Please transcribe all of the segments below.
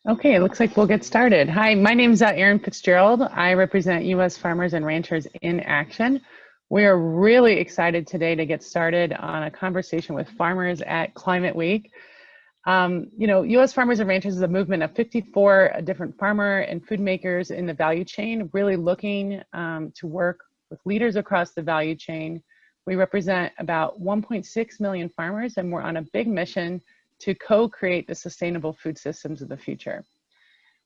Okay, it looks like we'll get started. Hi, my name is Erin Fitzgerald. I represent U.S. Farmers and Ranchers in Action. We are really excited today to get started on a conversation with farmers at Climate Week. U.S. Farmers and Ranchers is a movement of 54 different farmer and food makers in the value chain, really looking to work with leaders across the value chain. We represent about 1.6 million farmers, and we're on a big mission to co-create the sustainable food systems of the future.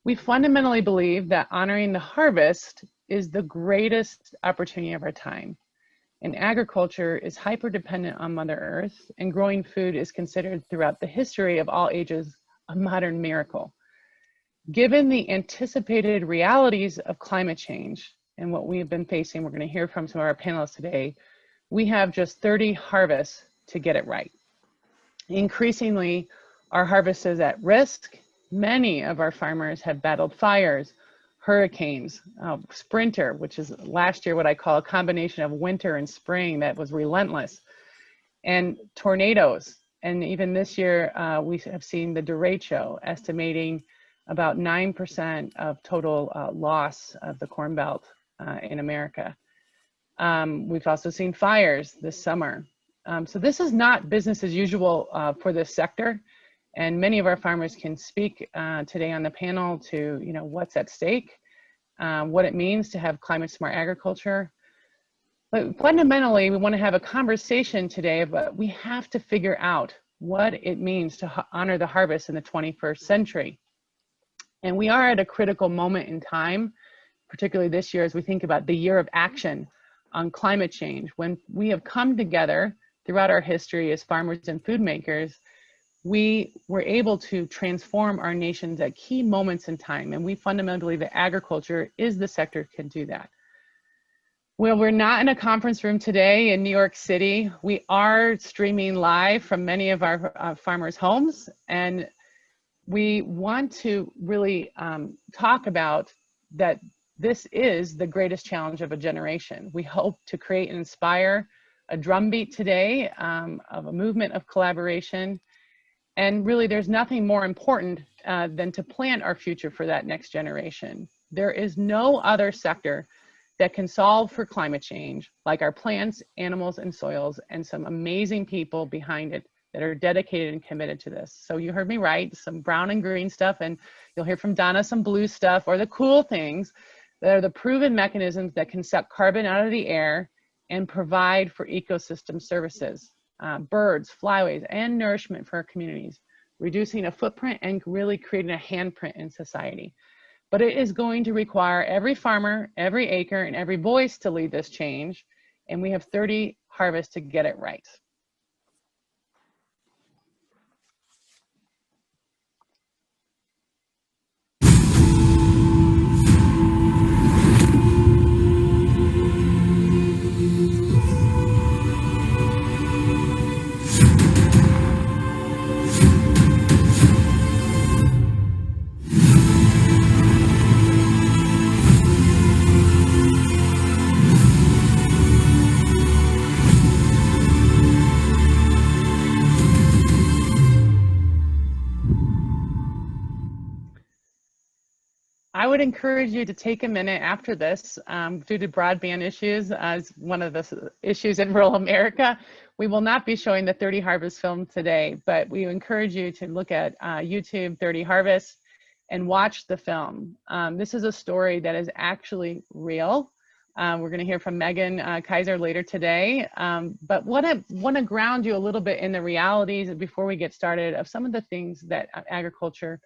We fundamentally believe that honoring the harvest is the greatest opportunity of our time. And agriculture is hyper-dependent on Mother Earth, and growing food is considered throughout the history of all ages a modern miracle. Given the anticipated realities of climate change and what we have been facing, we're going to hear from some of our panelists today, we have just 30 harvests to get it right. Increasingly, our harvest is at risk. Many of our farmers have battled fires, hurricanes, sprinter, which is last year what I call a combination of winter and spring that was relentless, and tornadoes. And even this year, we have seen the derecho estimating about 9% of total loss of the Corn Belt in America. We've also seen fires this summer. So this is not business as usual for this sector, and many of our farmers can speak today on the panel to what's at stake, what it means to have climate smart agriculture. But fundamentally, we want to have a conversation today, but we have to figure out what it means to honor the harvest in the 21st century. And we are at a critical moment in time, particularly this year as we think about the year of action on climate change, when we have come together throughout our history as farmers and food makers. We were able to transform our nations at key moments in time, and we fundamentally believe that agriculture is the sector that can do that. Well, we're not in a conference room today in New York City. We are streaming live from many of our farmers' homes, and we want to really talk about that this is the greatest challenge of a generation. We hope to create and inspire a drumbeat today of a movement of collaboration. And really, there's nothing more important than to plan our future for that next generation. There is no other sector that can solve for climate change like our plants, animals, and soils, and some amazing people behind it that are dedicated and committed to this. So you heard me right, some brown and green stuff, and you'll hear from Donna some blue stuff, or the cool things that are the proven mechanisms that can suck carbon out of the air and provide for ecosystem services, birds, flyways, and nourishment for our communities, reducing a footprint and really creating a handprint in society. But it is going to require every farmer, every acre, and every voice to lead this change, and we have 30 harvests to get it right. I would encourage you to take a minute after this, due to broadband issues, as one of the issues in rural America. We will not be showing the 30 Harvest film today, but we encourage you to look at YouTube 30 Harvest and watch the film. This is a story that is actually real. We're going to hear from Megan Kaiser later today, but want to ground you a little bit in the realities before we get started of some of the things that agriculture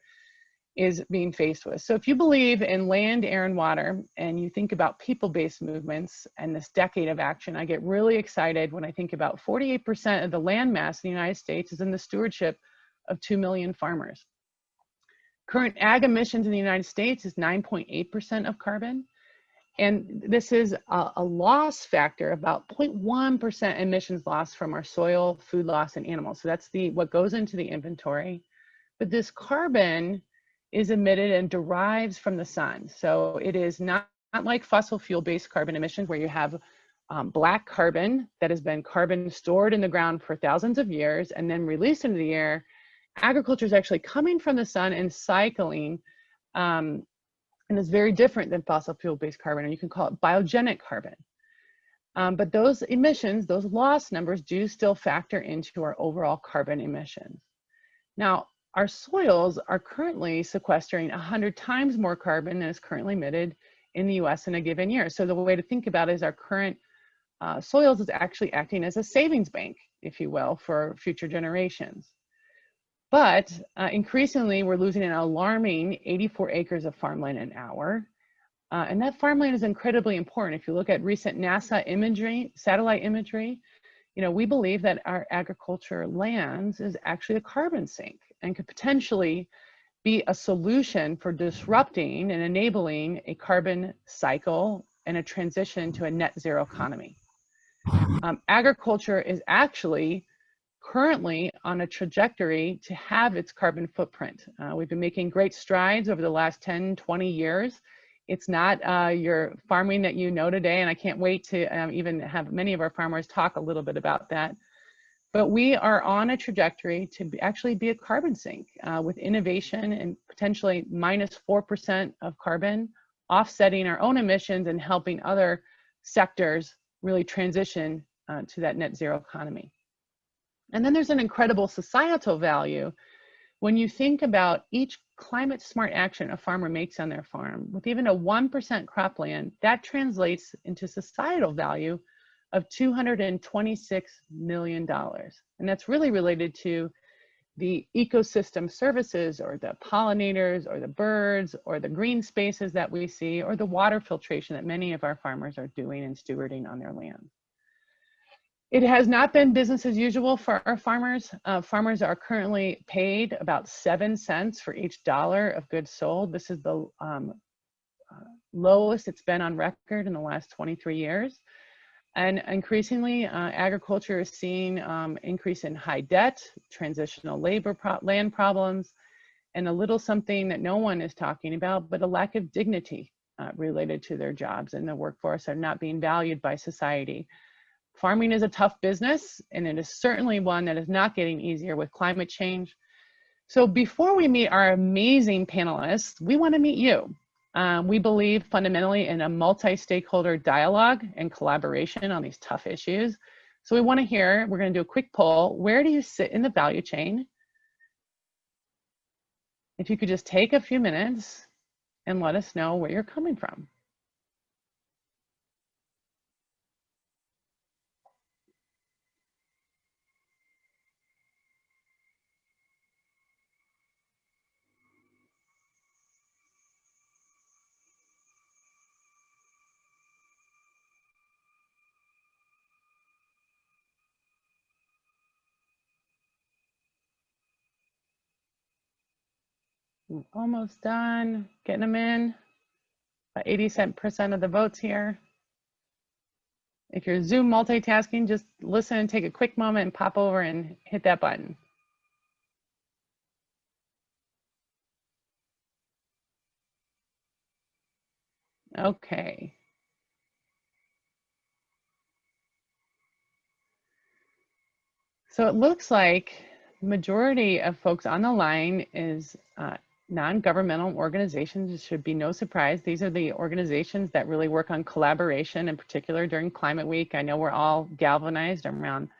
is being faced with. So if you believe in land, air, and water, and you think about people-based movements and this decade of action, I get really excited when I think about 48% of the land mass in the United States is in the stewardship of 2 million farmers. Current ag emissions in the United States is 9.8% of carbon. And this is a loss factor, about 0.1% emissions loss from our soil, food loss, and animals. So that's what goes into the inventory. But this carbon is emitted and derives from the sun. So it is not like fossil fuel-based carbon emissions where you have black carbon that has been carbon stored in the ground for thousands of years and then released into the air agriculture is actually coming from the sun and cycling, and is very different than fossil fuel-based carbon, or you can call it biogenic carbon. But those emissions, those loss numbers, do still factor into our overall carbon emissions. Now, our soils are currently sequestering 100 times more carbon than is currently emitted in the US in a given year. So the way to think about it is our current soils is actually acting as a savings bank, if you will, for future generations. But increasingly, we're losing an alarming 84 acres of farmland an hour. And that farmland is incredibly important. If you look at recent NASA imagery, satellite imagery, you know, we believe that our agriculture lands is actually a carbon sink and could potentially be a solution for disrupting and enabling a carbon cycle and a transition to a net zero economy. Agriculture is actually currently on a trajectory to have its carbon footprint. We've been making great strides over the last 10, 20 years. It's not your farming that you know today, and I can't wait to even have many of our farmers talk a little bit about that. But we are on a trajectory to actually be a carbon sink with innovation and potentially minus 4% of carbon, offsetting our own emissions and helping other sectors really transition to that net zero economy. And then there's an incredible societal value when you think about each climate smart action a farmer makes on their farm. With even a 1% cropland, that translates into societal value of $226 million. And that's really related to the ecosystem services, or the pollinators, or the birds, or the green spaces that we see, or the water filtration that many of our farmers are doing and stewarding on their land. It has not been business as usual for our farmers. Farmers are currently paid about 7 cents for each dollar of goods sold. This is the lowest it's been on record in the last 23 years. And increasingly, agriculture is seeing increase in high debt, transitional labor land problems, and a little something that no one is talking about, but a lack of dignity related to their jobs, and the workforce are not being valued by society. Farming is a tough business, and it is certainly one that is not getting easier with climate change. So before we meet our amazing panelists, we want to meet you. We believe fundamentally in a multi-stakeholder dialogue and collaboration on these tough issues. So we want to hear, we're going to do a quick poll. Where do you sit in the value chain? If you could just take a few minutes and let us know where you're coming from. Almost done, getting them in. About 80% of the votes here. If you're Zoom multitasking, just listen and take a quick moment and pop over and hit that button. Okay. So it looks like the majority of folks on the line is non-governmental organizations. It should be no surprise. These are the organizations that really work on collaboration, in particular during Climate Week. I know we're all galvanized around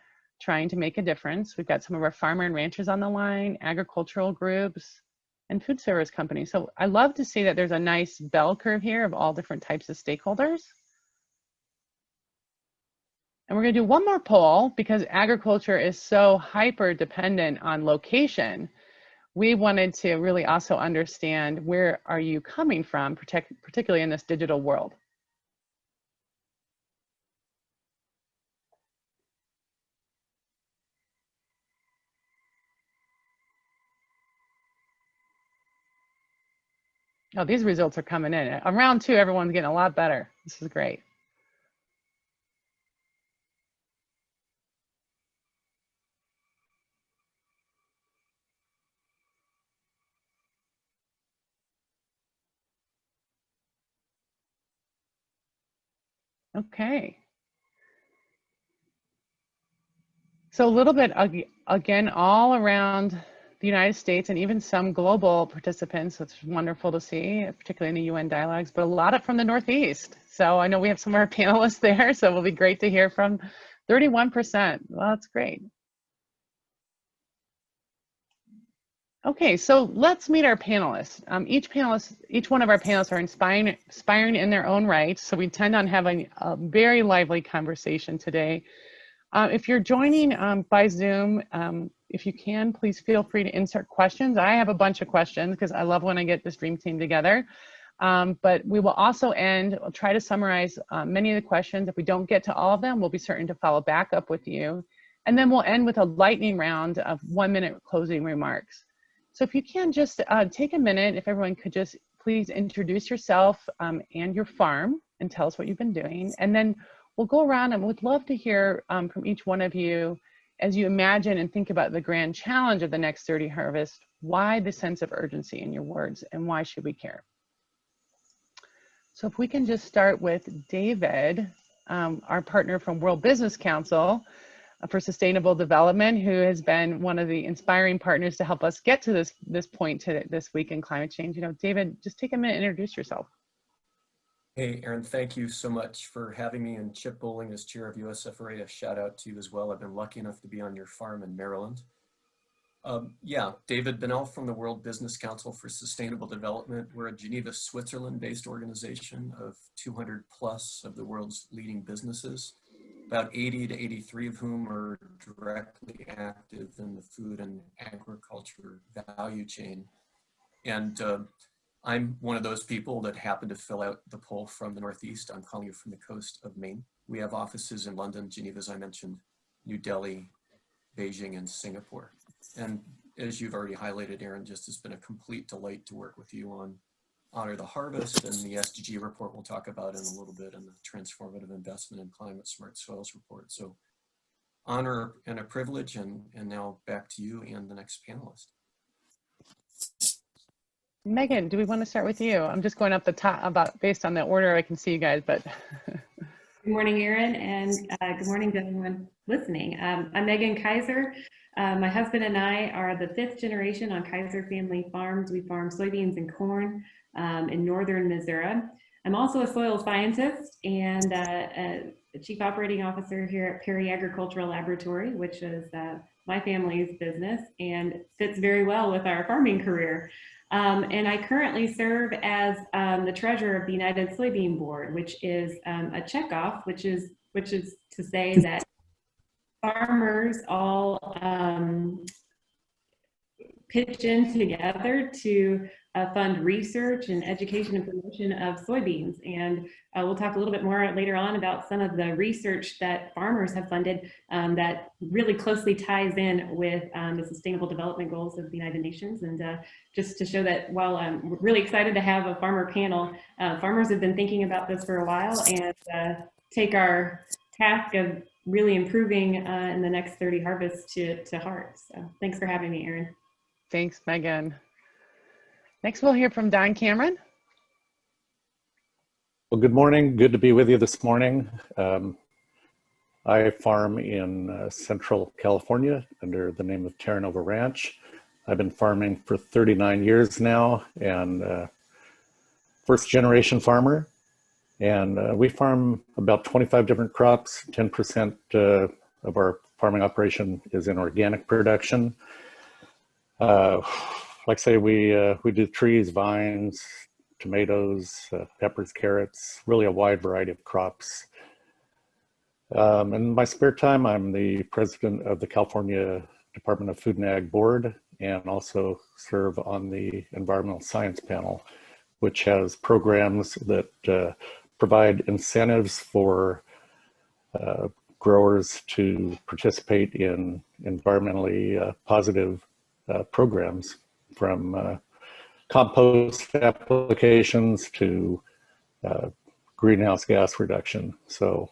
trying to make a difference. We've got some of our farmer and ranchers on the line, agricultural groups, and food service companies. So I love to see that there's a nice bell curve here of all different types of stakeholders. And we're going to do one more poll because agriculture is so hyper dependent on location. We wanted to really also understand, where are you coming from, particularly in this digital world? Oh, these results are coming in. On round 2, everyone's getting a lot better. This is great. Okay. So a little bit, again, all around the United States and even some global participants, which is wonderful to see, particularly in the UN dialogues, but a lot from the Northeast. So I know we have some of our panelists there, so it'll be great to hear from 31%. Well, that's great. Okay, so let's meet our panelists. Each one of our panelists are inspiring in their own right, so we intend on having a very lively conversation today. If you're joining by Zoom, if you can, please feel free to insert questions. I have a bunch of questions because I love when I get this dream team together. But we will also we'll try to summarize many of the questions. If we don't get to all of them, we'll be certain to follow back up with you. And then we'll end with a lightning round of 1-minute closing remarks. So if you can just take a minute, if everyone could just please introduce yourself and your farm and tell us what you've been doing. And then we'll go around and we'd love to hear from each one of you as you imagine and think about the grand challenge of the next 30 harvest. Why the sense of urgency in your words and why should we care? So if we can just start with David, our partner from World Business Council for Sustainable Development, who has been one of the inspiring partners to help us get to this point this week in climate change. You know, David, just take a minute and introduce yourself. Hey, Aaron, thank you so much for having me, and Chip Bowling as chair of USFRA, a shout out to you as well. I've been lucky enough to be on your farm in Maryland. Yeah, David Bennell from the World Business Council for Sustainable Development. We're a Geneva, Switzerland-based organization of 200 plus of the world's leading businesses, about 80 to 83 of whom are directly active in the food and agriculture value chain. And I'm one of those people that happened to fill out the poll from the Northeast. I'm calling you from the coast of Maine. We have offices in London, Geneva, as I mentioned, New Delhi, Beijing, and Singapore. And as you've already highlighted, Aaron, just has been a complete delight to work with you on Honor the Harvest and the SDG report we'll talk about in a little bit, and the Transformative Investment in Climate Smart Soils report. So honor and a privilege, and now back to you and the next panelist. Megan, do we want to start with you? I'm just going up the top based on the order I can see you guys, but. Good morning, Aaron, and good morning to everyone listening. I'm Megan Kaiser. My husband and I are the 5th generation on Kaiser family farms. We farm soybeans and corn in northern Missouri. I'm also a soil scientist and a chief operating officer here at Perry Agricultural Laboratory, which is my family's business and fits very well with our farming career. And I currently serve as the treasurer of the United Soybean Board, which is a checkoff, which is to say that farmers all pitch in together to fund research and education and promotion of soybeans. And we'll talk a little bit more later on about some of the research that farmers have funded that really closely ties in with the Sustainable Development Goals of the United Nations. And just to show that while I'm really excited to have a farmer panel, farmers have been thinking about this for a while and take our task of really improving in the next 30 harvests to heart. So thanks for having me, Aaron. Thanks, Megan. Next, we'll hear from Don Cameron. Well, good morning. Good to be with you this morning. I farm in Central California under the name of Terra Nova Ranch. I've been farming for 39 years now and first generation farmer. And we farm about 25 different crops. 10% of our farming operation is in organic production. Like I say, we do trees, vines, tomatoes, peppers, carrots, really a wide variety of crops. In my spare time, I'm the president of the California Department of Food and Ag Board and also serve on the Environmental Science Panel, which has programs that provide incentives for growers to participate in environmentally positive programs, from compost applications to greenhouse gas reduction. So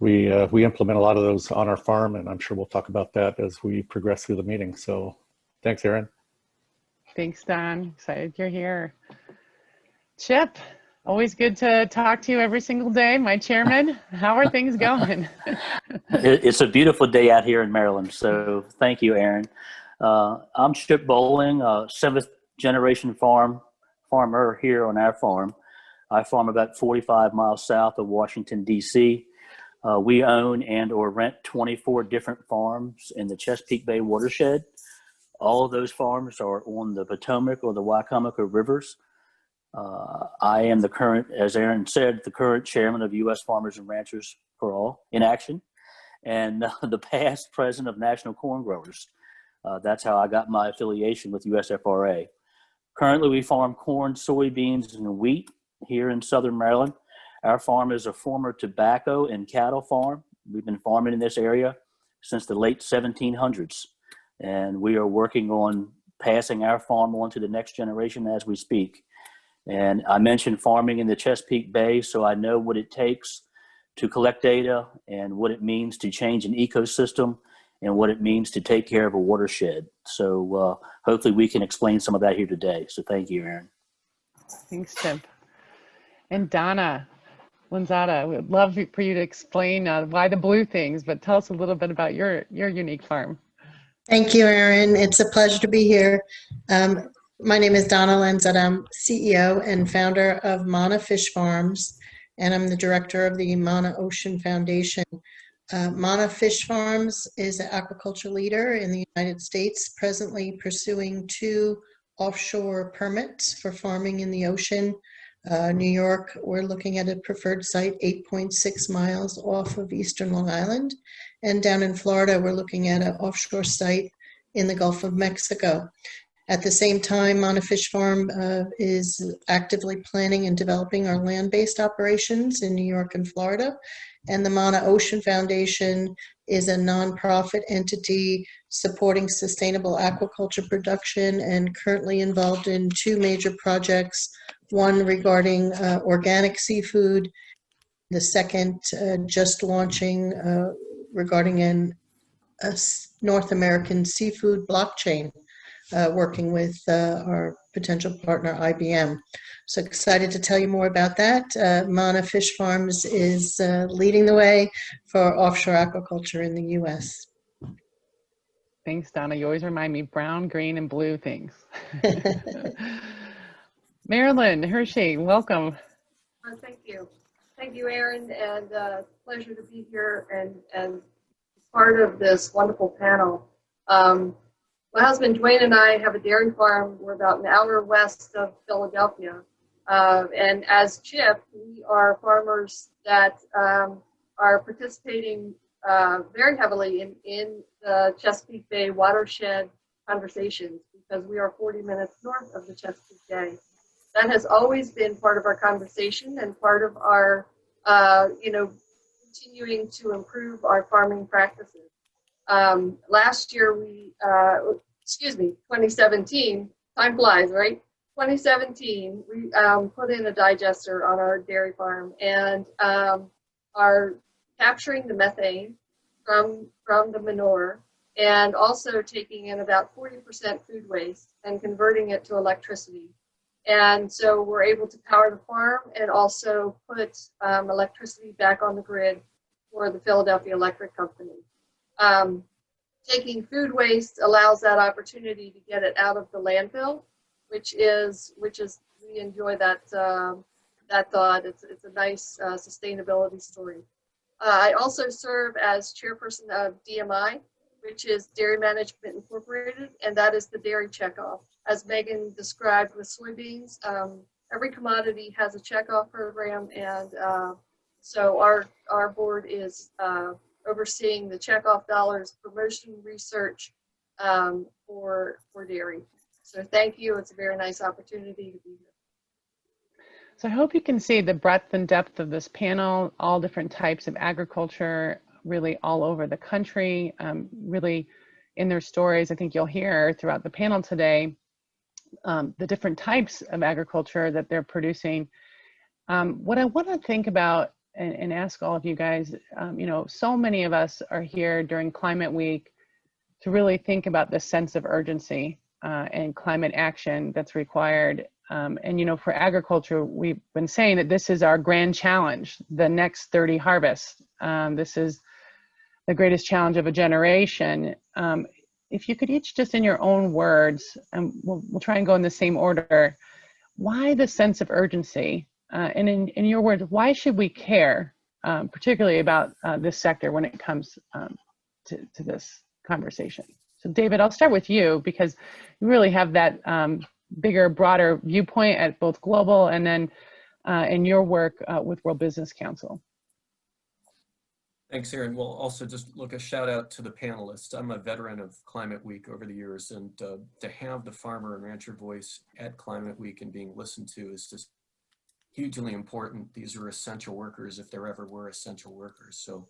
we implement a lot of those on our farm, and I'm sure we'll talk about that as we progress through the meeting. So thanks, Aaron. Thanks, Don. Excited you're here. Chip, always good to talk to you every single day, my chairman. How are things going? It's a beautiful day out here in Maryland, so thank you, Aaron. I'm Chip Bowling, seventh generation farmer here on our farm. I farm about 45 miles south of Washington, D.C. We own and or rent 24 different farms in the Chesapeake Bay watershed. All of those farms are on the Potomac or the Wycomico rivers. I am the current, as Aaron said, the current chairman of U.S. Farmers and Ranchers for All in Action, and the past president of National Corn Growers. That's how I got my affiliation with USFRA. Currently, we farm corn, soybeans, and wheat here in Southern Maryland. Our farm is a former tobacco and cattle farm. We've been farming in this area since the late 1700s, and we are working on passing our farm on to the next generation as we speak. And I mentioned farming in the Chesapeake Bay, so I know what it takes to collect data and what it means to change an ecosystem and what it means to take care of a watershed. So hopefully we can explain some of that here today. So thank you, Aaron. Thanks, Chip. And Donna Lanzada, we'd love for you to explain why the blue things, but tell us a little bit about your unique farm. Thank you, Aaron. It's a pleasure to be here. My name is Donna Lanzada. I'm CEO and founder of Mana Fish Farms, and I'm the director of the Mana Ocean Foundation. Mana Fish Farms is an aquaculture leader in the United States, presently pursuing 2 offshore permits for farming in the ocean. New York, we're looking at a preferred site 8.6 miles off of eastern Long Island. And down in Florida, we're looking at an offshore site in the Gulf of Mexico. At the same time, Mana Fish Farm is actively planning and developing our land-based operations in New York and Florida. And the Mana Ocean Foundation is a nonprofit entity supporting sustainable aquaculture production and currently involved in 2 major projects, one regarding organic seafood, the second just launching regarding a North American seafood blockchain, working with our potential partner IBM. So excited to tell you more about that. Mana Fish Farms is leading the way for offshore aquaculture in the U.S. Thanks, Donna. You always remind me brown, green, and blue things. Marilyn Hershey, welcome. Thank you. Thank you, Aaron, and pleasure to be here and part of this wonderful panel. My husband Dwayne and I have a dairy farm. We're about an hour west of Philadelphia. And as Chip, we are farmers that are participating very heavily in the Chesapeake Bay watershed conversations because we are 40 minutes north of the Chesapeake Bay. That has always been part of our conversation and part of our, continuing to improve our farming practices. Last year, 2017, time flies, right? 2017, we put in a digester on our dairy farm and are capturing the methane from the manure and also taking in about 40% food waste and converting it to electricity. And so we're able to power the farm and also put electricity back on the grid for the Philadelphia Electric Company. Taking food waste allows that opportunity to get it out of the landfill, which is we enjoy that thought. It's a nice sustainability story. I also serve as chairperson of DMI, which is Dairy Management Incorporated, and that is the dairy checkoff. As Megan described with soybeans, every commodity has a checkoff program, and so our board is overseeing the checkoff dollars, promotion, research for dairy. So thank you. It's a very nice opportunity to be here. So I hope you can see the breadth and depth of this panel, all different types of agriculture, really all over the country, really in their stories. I think you'll hear throughout the panel today the different types of agriculture that they're producing. What I want to think about and ask all of you guys, so many of us are here during Climate Week to really think about the sense of urgency and climate action that's required. And for agriculture, we've been saying that this is our grand challenge, the next 30 harvests. This is the greatest challenge of a generation. if you could each just in your own words, and we'll try and go in the same order, why the sense of urgency? And in your words, why should we care, particularly about this sector when it comes to this conversation? So David, I'll start with you because you really have that bigger, broader viewpoint at both global and then in your work with World Business Council. Thanks, Erin. Well, also just look, a shout out to the panelists. I'm a veteran of Climate Week over the years, and to have the farmer and rancher voice at Climate Week and being listened to is just hugely important. These are essential workers if there ever were essential workers. So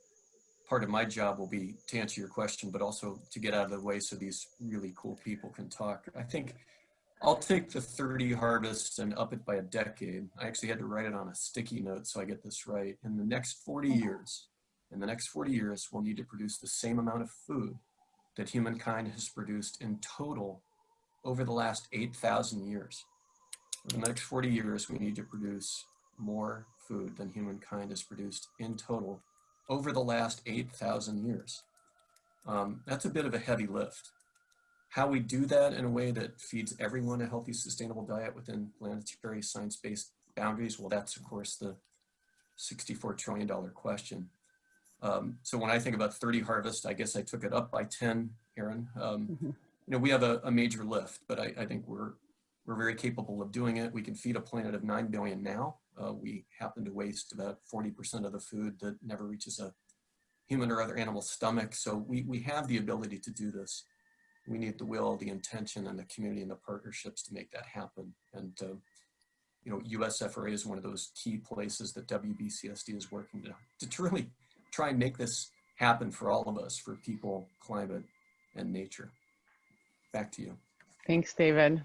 part of my job will be to answer your question, but also to get out of the way so these really cool people can talk. I think I'll take the 30 harvests and up it by a decade. I actually had to write it on a sticky note so I get this right. In the next 40 years, we'll need to produce the same amount of food that humankind has produced in total over the last 8,000 years. In the next 40 years, we need to produce more food than humankind has produced in total over the last 8,000 years. That's a bit of a heavy lift. How we do that in a way that feeds everyone a healthy, sustainable diet within planetary science-based boundaries, well, that's of course the $64 trillion question. So when I think about 30 harvests, I guess I took it up by 10, Erin. You know, we have a major lift, but I think we're very capable of doing it. We can feed a planet of 9 billion now. We happen to waste about 40% of the food that never reaches a human or other animal stomach. So we have the ability to do this. We need the will, the intention, and the community and the partnerships to make that happen. And you know, USFRA is one of those key places that WBCSD is working to really try and make this happen for all of us, for people, climate, and nature. Back to you. Thanks, David.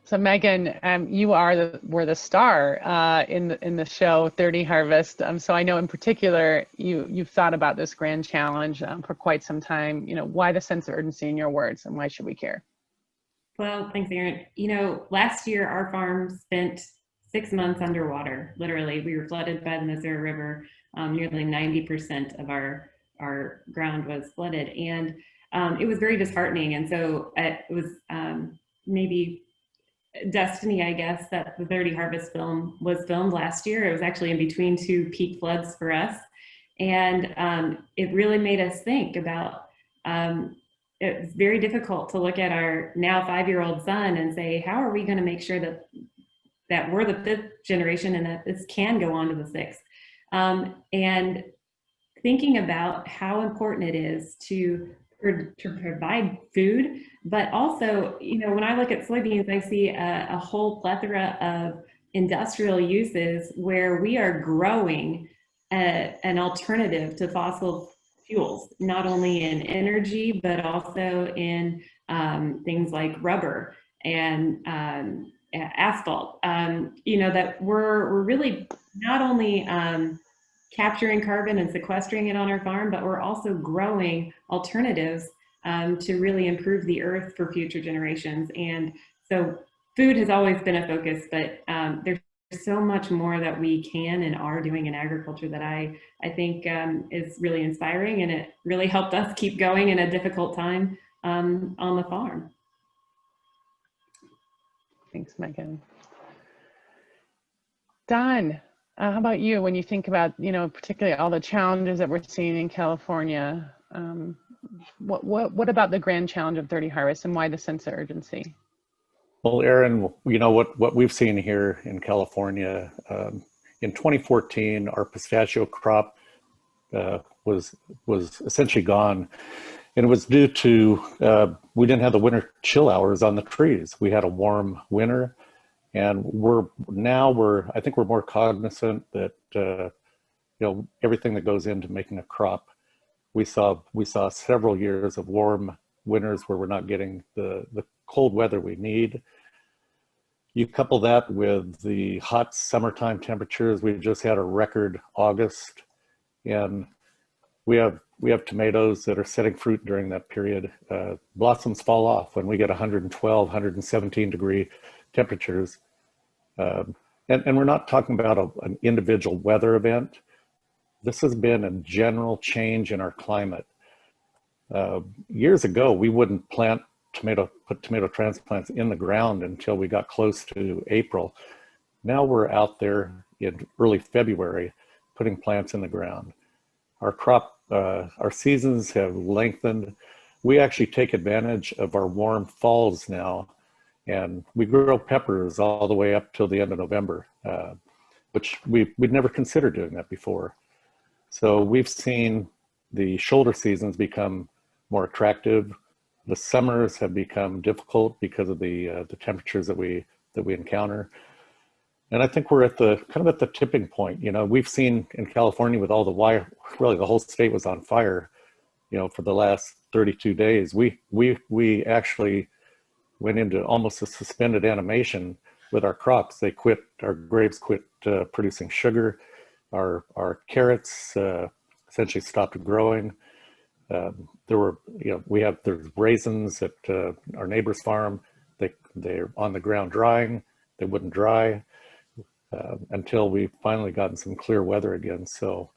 So Megan, you were the star in the show 30 Harvest. So I know in particular you've thought about this grand challenge for quite some time. You know, why the sense of urgency in your words, and why should we care? Well, thanks, Erin. You know, last year our farm spent 6 months underwater. Literally, we were flooded by the Missouri River. Nearly 90% of our ground was flooded, and it was very disheartening. And so it was maybe destiny, I guess, that the 30 Harvest film was filmed last year. It was actually in between two peak floods for us. And it really made us think about, it's very difficult to look at our now 5-year-old son and say, how are we going to make sure that we're the 5th generation and that this can go on to the 6th? And thinking about how important it is to provide food, but also, you know, when I look at soybeans, I see a whole plethora of industrial uses where we are growing an alternative to fossil fuels, not only in energy, but also in things like rubber and asphalt. You know, that we're really not only capturing carbon and sequestering it on our farm, but we're also growing alternatives to really improve the earth for future generations. And so food has always been a focus, but there's so much more that we can and are doing in agriculture that I think is really inspiring, and it really helped us keep going in a difficult time on the farm. Thanks, Megan. Don, how about you? When you think about, you know, particularly all the challenges that we're seeing in California, what about the grand challenge of 30 Harvests and why the sense of urgency? Well, Erin, you know, what we've seen here in California, in 2014, our pistachio crop was essentially gone. And it was due to, we didn't have the winter chill hours on the trees. We had a warm winter, and I think we're more cognizant that, you know, everything that goes into making a crop. We saw several years of warm winters where we're not getting the cold weather we need. You couple that with the hot summertime temperatures. We just had a record August, and we have tomatoes that are setting fruit during that period. Blossoms fall off when we get 112, 117 degree temperatures. And we're not talking about an individual weather event. This has been a general change in our climate. Years ago, we wouldn't put tomato transplants in the ground until we got close to April. Now we're out there in early February putting plants in the ground. Our seasons have lengthened. We actually take advantage of our warm falls now, and we grow peppers all the way up till the end of November, which we'd never considered doing that before. So we've seen the shoulder seasons become more attractive. The summers have become difficult because of the temperatures that we encounter. And I think we're at the tipping point. You know, we've seen in California with all really the whole state was on fire, you know, for the last 32 days. We actually went into almost a suspended animation with our crops. Our grapes quit producing sugar. Our carrots essentially stopped growing. There's raisins at our neighbor's farm. They're on the ground drying. They wouldn't dry until we finally gotten some clear weather again. So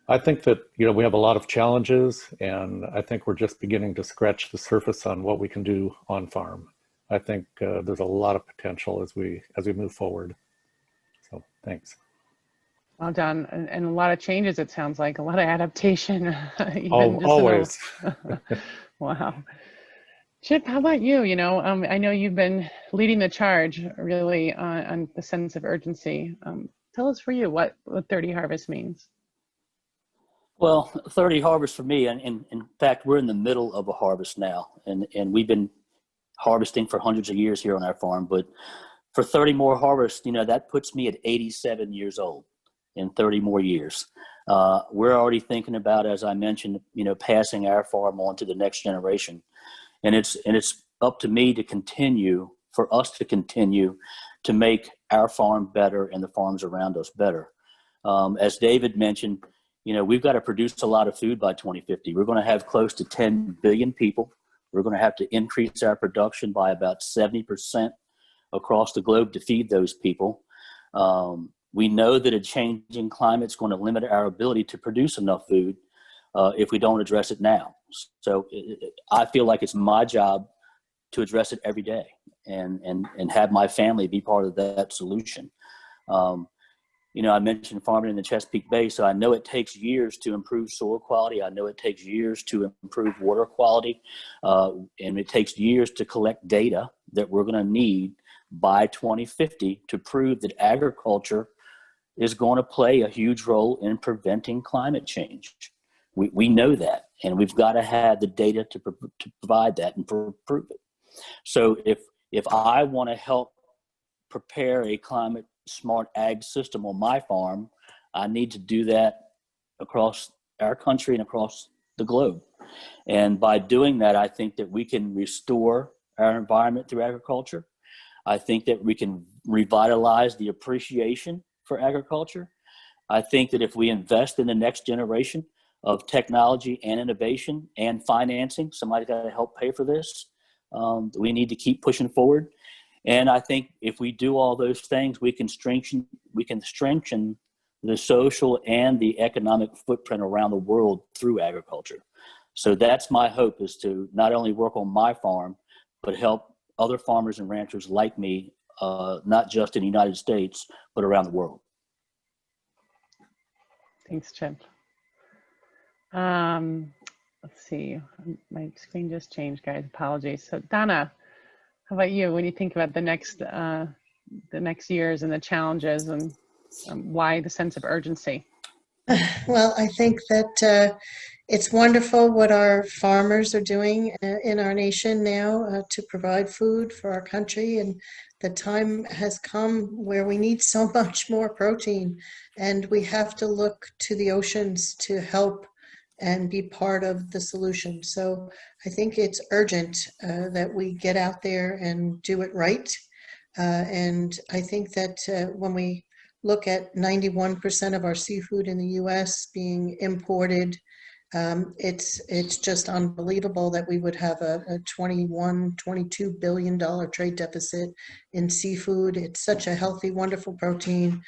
I think that, you know, we have a lot of challenges, and I think we're just beginning to scratch the surface on what we can do on farm. I think there's a lot of potential as we move forward. So thanks. Well done, and a lot of changes. It sounds like a lot of adaptation. Always. Wow. Chip, how about you? You know, I know you've been leading the charge really on the sense of urgency. Tell us for you what 30 harvest means. Well, 30 harvest for me, and in fact, we're in the middle of a harvest now, and we've been harvesting for hundreds of years here on our farm, but for 30 more harvests, you know, that puts me at 87 years old in 30 more years. We're already thinking about, as I mentioned, you know, passing our farm on to the next generation. And it's up to me for us to continue to make our farm better and the farms around us better. As David mentioned, you know, we've got to produce a lot of food by 2050. We're going to have close to 10 billion people. We're going to have to increase our production by about 70% across the globe to feed those people. We know that a changing climate is going to limit our ability to produce enough food if we don't address it now. So I feel like it's my job to address it every day and have my family be part of that solution. You know, I mentioned farming in the Chesapeake Bay, so I know it takes years to improve soil quality. I know it takes years to improve water quality, and it takes years to collect data that we're going to need by 2050 to prove that agriculture is going to play a huge role in preventing climate change. We know that, and we've got to have the data to provide that and prove it. So if I want to help prepare a climate smart ag system on my farm, I need to do that across our country and across the globe. And by doing that, I think that we can restore our environment through agriculture. I think that we can revitalize the appreciation for agriculture. I think that if we invest in the next generation of technology and innovation and financing, somebody's got to help pay for this. We need to keep pushing forward. And I think if we do all those things, we can strengthen the social and the economic footprint around the world through agriculture. So that's my hope, is to not only work on my farm, but help other farmers and ranchers like me, not just in the United States, but around the world. Thanks, Chip. Let's see, my screen just changed, guys. Apologies. So Donna, how about you? When you think about the next years and the challenges, and why the sense of urgency? Well, I think that it's wonderful what our farmers are doing in our nation now to provide food for our country. And the time has come where we need so much more protein, and we have to look to the oceans to help and be part of the solution. So I think it's urgent that we get out there and do it right. And I think that when we look at 91% of our seafood in the US being imported, It's just unbelievable that we would have a $22 billion trade deficit in seafood. It's such a healthy, wonderful protein.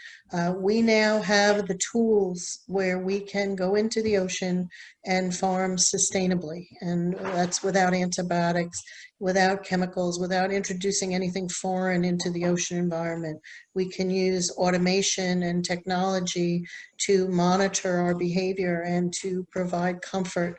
We now have the tools where we can go into the ocean and farm sustainably, and that's without antibiotics, without chemicals, without introducing anything foreign into the ocean environment. We can use automation and technology to monitor our behavior and to provide comfort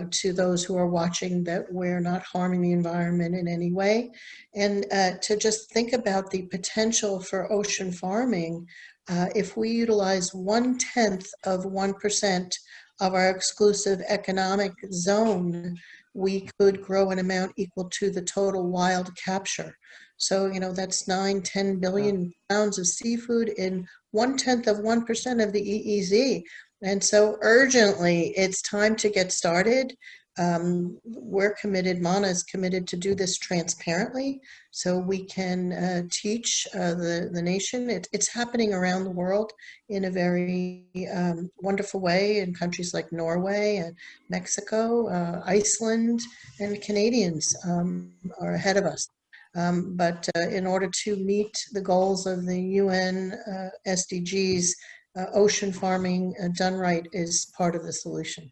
to those who are watching that we're not harming the environment in any way. And to just think about the potential for ocean farming, if we utilize 0.1% of our exclusive economic zone, we could grow an amount equal to the total wild capture. So, you know, that's 9-10 billion pounds of seafood in 0.1% of the EEZ. And so urgently, it's time to get started. We're committed, MANA is committed to do this transparently so we can teach the nation. It's happening around the world in a very wonderful way in countries like Norway and Mexico, Iceland, and Canadians are ahead of us. But in order to meet the goals of the UN SDGs, ocean farming done right is part of the solution.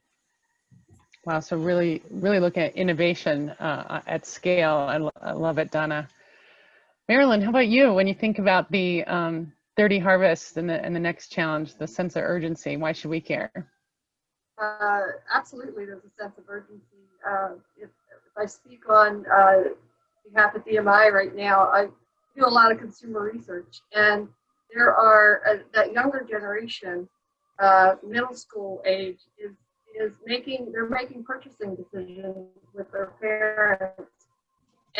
Wow, so really looking at innovation at scale. I love it, Donna. Marilyn, how about you? When you think about the 30 harvests and the next challenge, the sense of urgency, why should we care? Absolutely, there's a sense of urgency. If I speak on behalf of DMI right now, I do a lot of consumer research, and there are that younger generation, middle school age, they're making purchasing decisions with their parents,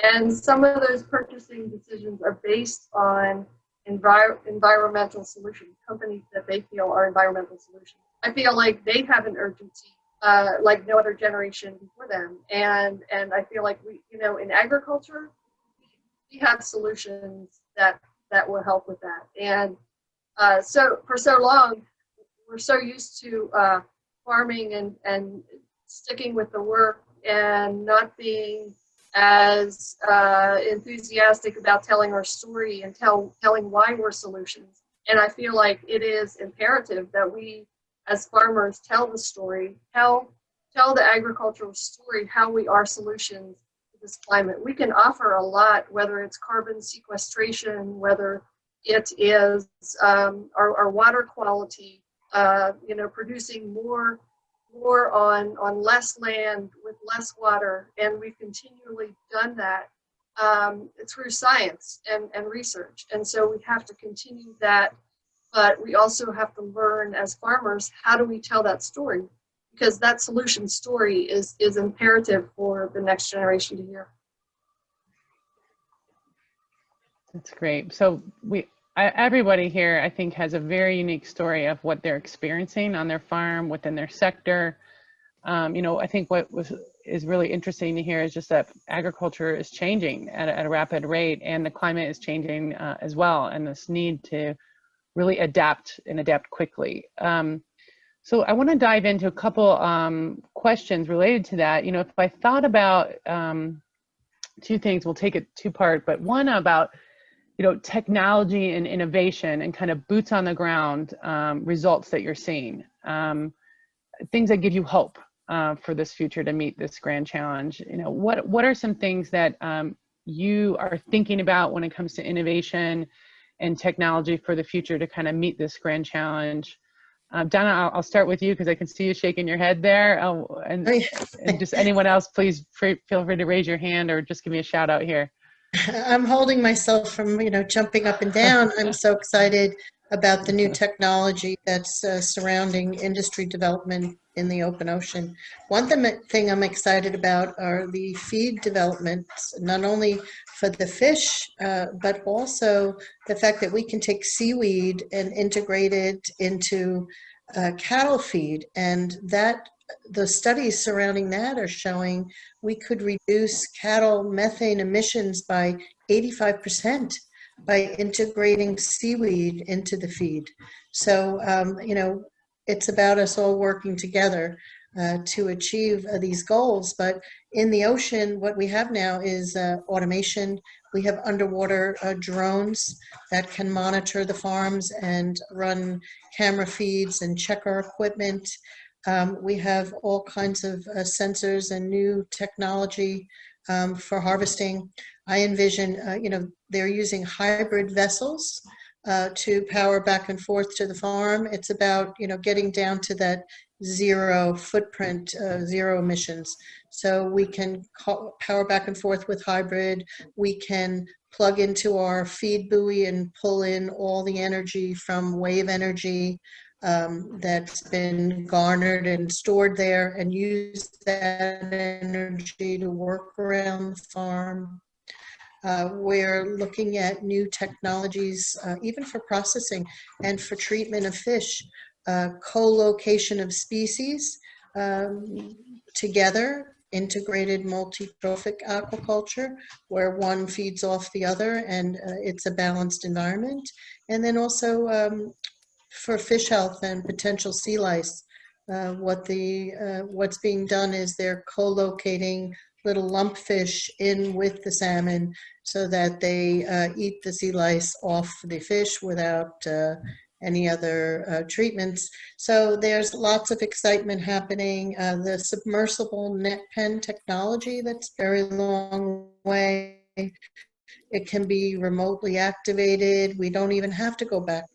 and some of those purchasing decisions are based on environmental solutions, companies that they feel are environmental solutions. I feel like they have an urgency like no other generation before them, and I feel like we, you know, in agriculture, we have solutions that will help with that. And so for so long, we're so used to farming and sticking with the work and not being as enthusiastic about telling our story and telling why we're solutions. And I feel like it is imperative that we as farmers tell the story, tell the agricultural story, how we are solutions to this climate. We can offer a lot, whether it's carbon sequestration, whether it is our water quality, you know, producing more on less land with less water, and we've continually done that through science and research. And so we have to continue that, but we also have to learn as farmers, how do we tell that story? Because that solution story is imperative for the next generation to hear. That's great. So everybody here, I think, has a very unique story of what they're experiencing on their farm, within their sector. You know, I think what is really interesting to hear is just that agriculture is changing at a rapid rate, and the climate is changing as well, and this need to really adapt quickly. So I want to dive into a couple questions related to that. You know, if I thought about two things, we'll take it two-part, but one about, you know, technology and innovation and kind of boots on the ground results that you're seeing, things that give you hope for this future to meet this grand challenge. You know, what are some things that you are thinking about when it comes to innovation and technology for the future to kind of meet this grand challenge? Donna, I'll start with you because I can see you shaking your head there. And just anyone else, please feel free to raise your hand or just give me a shout out here. I'm holding myself from, you know, jumping up and down. I'm so excited about the new technology that's surrounding industry development in the open ocean. One thing I'm excited about are the feed developments, not only for the fish, but also the fact that we can take seaweed and integrate it into cattle feed, and that the studies surrounding that are showing we could reduce cattle methane emissions by 85% by integrating seaweed into the feed. So, you know, it's about us all working together. to achieve these goals. But in the ocean, what we have now is automation. We have underwater drones that can monitor the farms and run camera feeds and check our equipment. We have all kinds of sensors and new technology for harvesting. I envision, they're using hybrid vessels to power back and forth to the farm. It's about, getting down to that zero footprint, zero emissions. So we can power back and forth with hybrid. We can plug into our feed buoy and pull in all the energy from wave energy that's been garnered and stored there, and use that energy to work around the farm. We're looking at new technologies, even for processing and for treatment of fish, co-location of species together, integrated multi-trophic aquaculture, where one feeds off the other and it's a balanced environment. And then also for fish health and potential sea lice, what's being done is they're co-locating little lumpfish in with the salmon so that they eat the sea lice off the fish without any other treatments. So there's lots of excitement happening. The submersible net pen technology, that's very long way. It can be remotely activated. We don't even have to go back.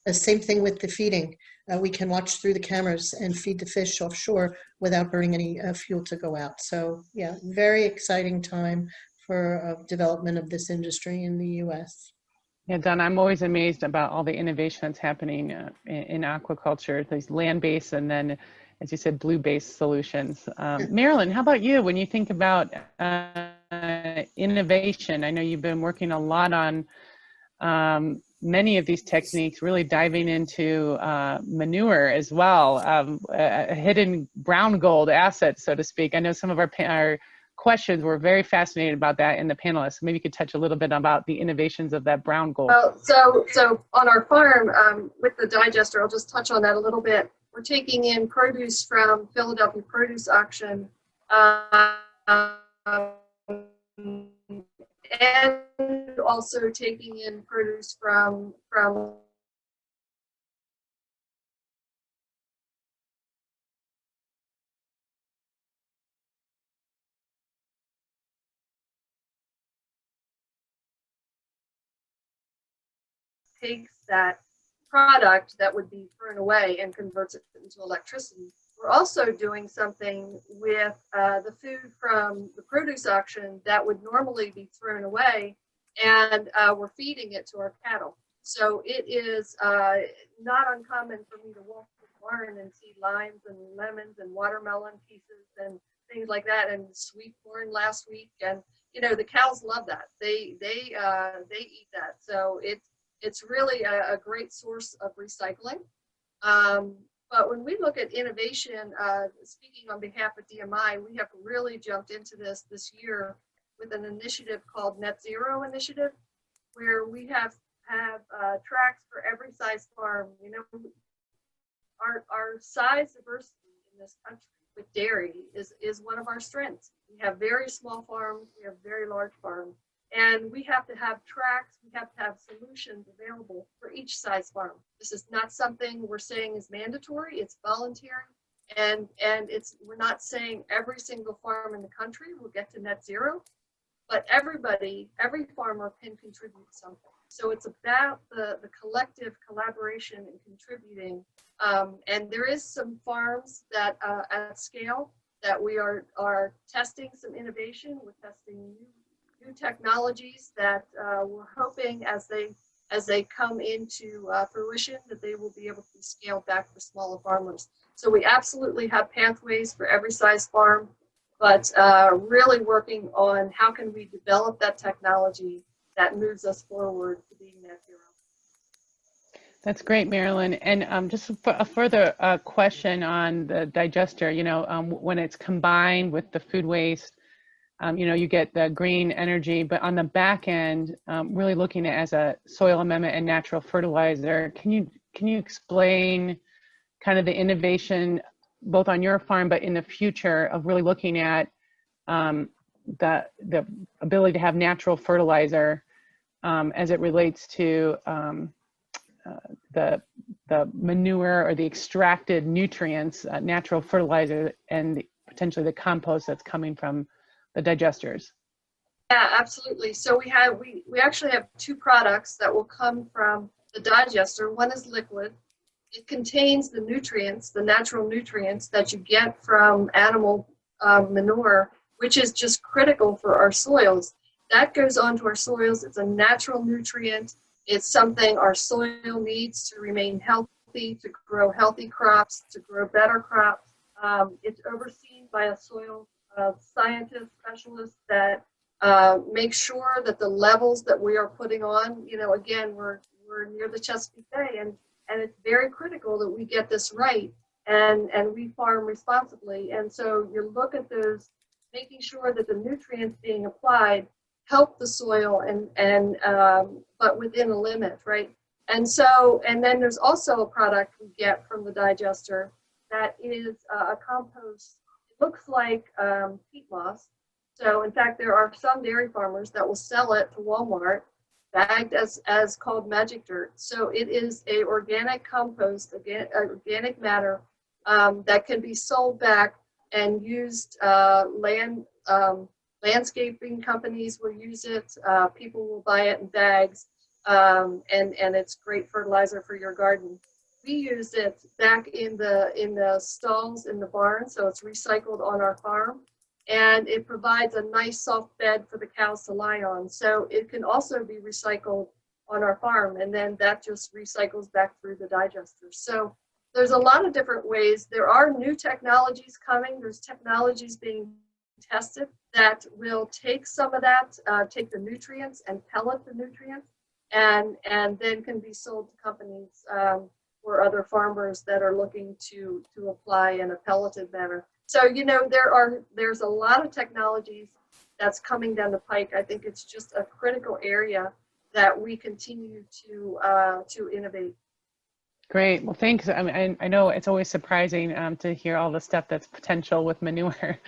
The same thing with the feeding. We can watch through the cameras and feed the fish offshore without burning any fuel to go out. So yeah, very exciting time for development of this industry in the US. Yeah, Don, I'm always amazed about all the innovation that's happening in aquaculture, these land-based and then, as you said, blue-based solutions. Marilyn, how about you? When you think about innovation, I know you've been working a lot on many of these techniques, really diving into manure as well, a hidden brown gold asset, so to speak. I know some of our questions were very fascinated about that in the panelists. Maybe you could touch a little bit about the innovations of that brown gold. Well, so on our farm with the digester, I'll just touch on that a little bit. We're taking in produce from Philadelphia Produce Auction, and also taking in produce from takes that product that would be thrown away and converts it into electricity. We're also doing something with the food from the produce auction that would normally be thrown away, and we're feeding it to our cattle. So it is not uncommon for me to walk the barn and see limes and lemons and watermelon pieces and things like that, and sweet corn last week. And the cows love that. They eat that. So it's really a great source of recycling. But when we look at innovation, speaking on behalf of DMI, we have really jumped into this year with an initiative called Net Zero Initiative, where we have tracks for every size farm. Our size diversity in this country with dairy is one of our strengths. We have very small farms, we have very large farms, and we have to have tracks, we have to have solutions available for each size farm. This is not something we're saying is mandatory, it's voluntary, and we're not saying every single farm in the country will get to net zero, but every farmer can contribute something. So it's about the collective collaboration and contributing. And there is some farms that at scale that we are testing some innovation. We're testing new technologies that we're hoping as they come into fruition that they will be able to be scaled back for smaller farmers. So we absolutely have pathways for every size farm, but really working on how can we develop that technology that moves us forward to being net zero. That's great, Marilyn. And just a further question on the digester, when it's combined with the food waste, you get the green energy, but on the back end, really looking at it as a soil amendment and natural fertilizer. Can you explain kind of the innovation both on your farm, but in the future of really looking at the ability to have natural fertilizer as it relates to the manure or the extracted nutrients, natural fertilizer, and potentially the compost that's coming from the digesters. Yeah, absolutely. So we actually have two products that will come from the digester. One is liquid. It contains the nutrients, the natural nutrients that you get from animal manure, which is just critical for our soils. That goes onto our soils. It's a natural nutrient. It's something our soil needs to remain healthy, to grow healthy crops, to grow better crops. It's overseen by a soil scientist specialist that makes sure that the levels that we are putting on, again, we're near the Chesapeake Bay, and it's very critical that we get this right and we farm responsibly. And so you look at those, making sure that the nutrients being applied help the soil and but within a limit, right? And then there's also a product we get from the digester that is a compost. It looks like peat moss. So in fact, there are some dairy farmers that will sell it to Walmart bagged as called magic dirt. So it is a organic compost, organic matter that can be sold back and used. Landscaping companies will use it. People will buy it in bags, and it's great fertilizer for your garden. We use it back in the stalls in the barn, so it's recycled on our farm, and it provides a nice soft bed for the cows to lie on. So it can also be recycled on our farm, and then that just recycles back through the digester. So there's a lot of different ways. There are new technologies coming. There's technologies being tested that will take some of that, take the nutrients and pellet the nutrients, and then can be sold to companies or other farmers that are looking to apply in a pelleted manner. So there's a lot of technologies that's coming down the pike. I think it's just a critical area that we continue to innovate. Great. Well, thanks. I mean, I know it's always surprising to hear all the stuff that's potential with manure.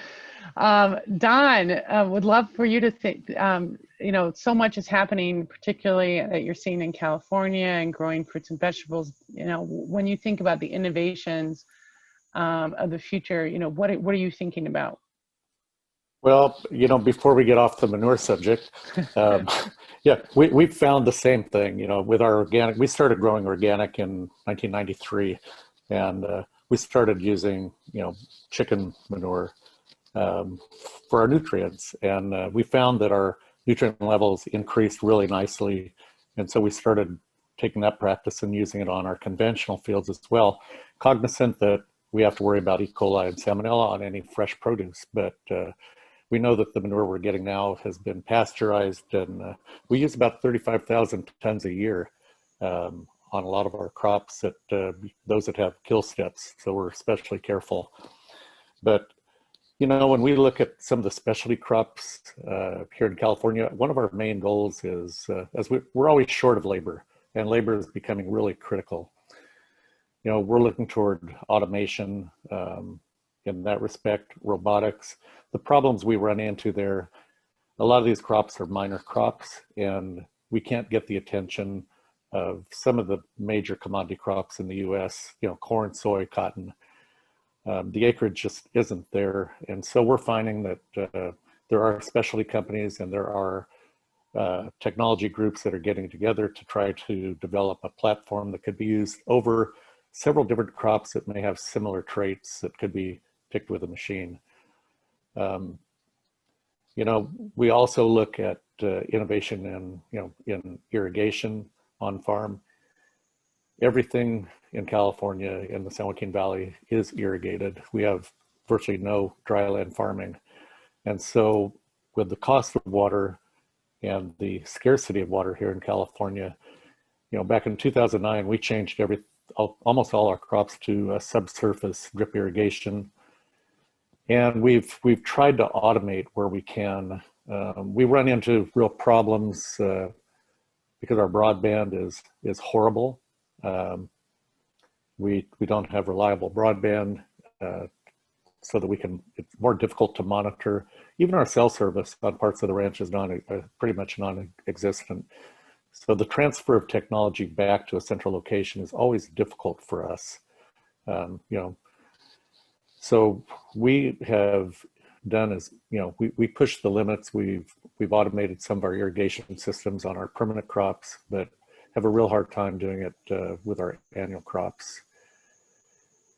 Don, would love for you to think, so much is happening, particularly that you're seeing in California and growing fruits and vegetables. When you think about the innovations of the future, what are you thinking about? Well, before we get off the manure subject, yeah, we've found the same thing, with our organic. We started growing organic in 1993, and we started using, chicken manure for our nutrients. And we found that our nutrient levels increased really nicely. And so we started taking that practice and using it on our conventional fields as well, cognizant that we have to worry about E. coli and salmonella on any fresh produce. But we know that the manure we're getting now has been pasteurized, and we use about 35,000 tons a year on a lot of our crops, those that have kill steps. So we're especially careful. But when we look at some of the specialty crops here in California, one of our main goals is, we're always short of labor, and labor is becoming really critical. We're looking toward automation in that respect, robotics. The problems we run into there, a lot of these crops are minor crops, and we can't get the attention of some of the major commodity crops in the U.S., corn, soy, cotton. The acreage just isn't there. And so we're finding that there are specialty companies and there are technology groups that are getting together to try to develop a platform that could be used over several different crops that may have similar traits that could be picked with a machine. We also look at innovation in irrigation on farm. Everything in California in the San Joaquin Valley is irrigated. We have virtually no dryland farming. And so with the cost of water and the scarcity of water here in California, back in 2009, we changed almost all our crops to subsurface drip irrigation. And we've tried to automate where we can. We run into real problems because our broadband is horrible. We don't have reliable broadband. so that we can, it's more difficult to monitor. Even our cell service on parts of the ranch is pretty much non-existent. So the transfer of technology back to a central location is always difficult for us. So we have done is, we push the limits. We've automated some of our irrigation systems on our permanent crops, but have a real hard time doing it with our annual crops.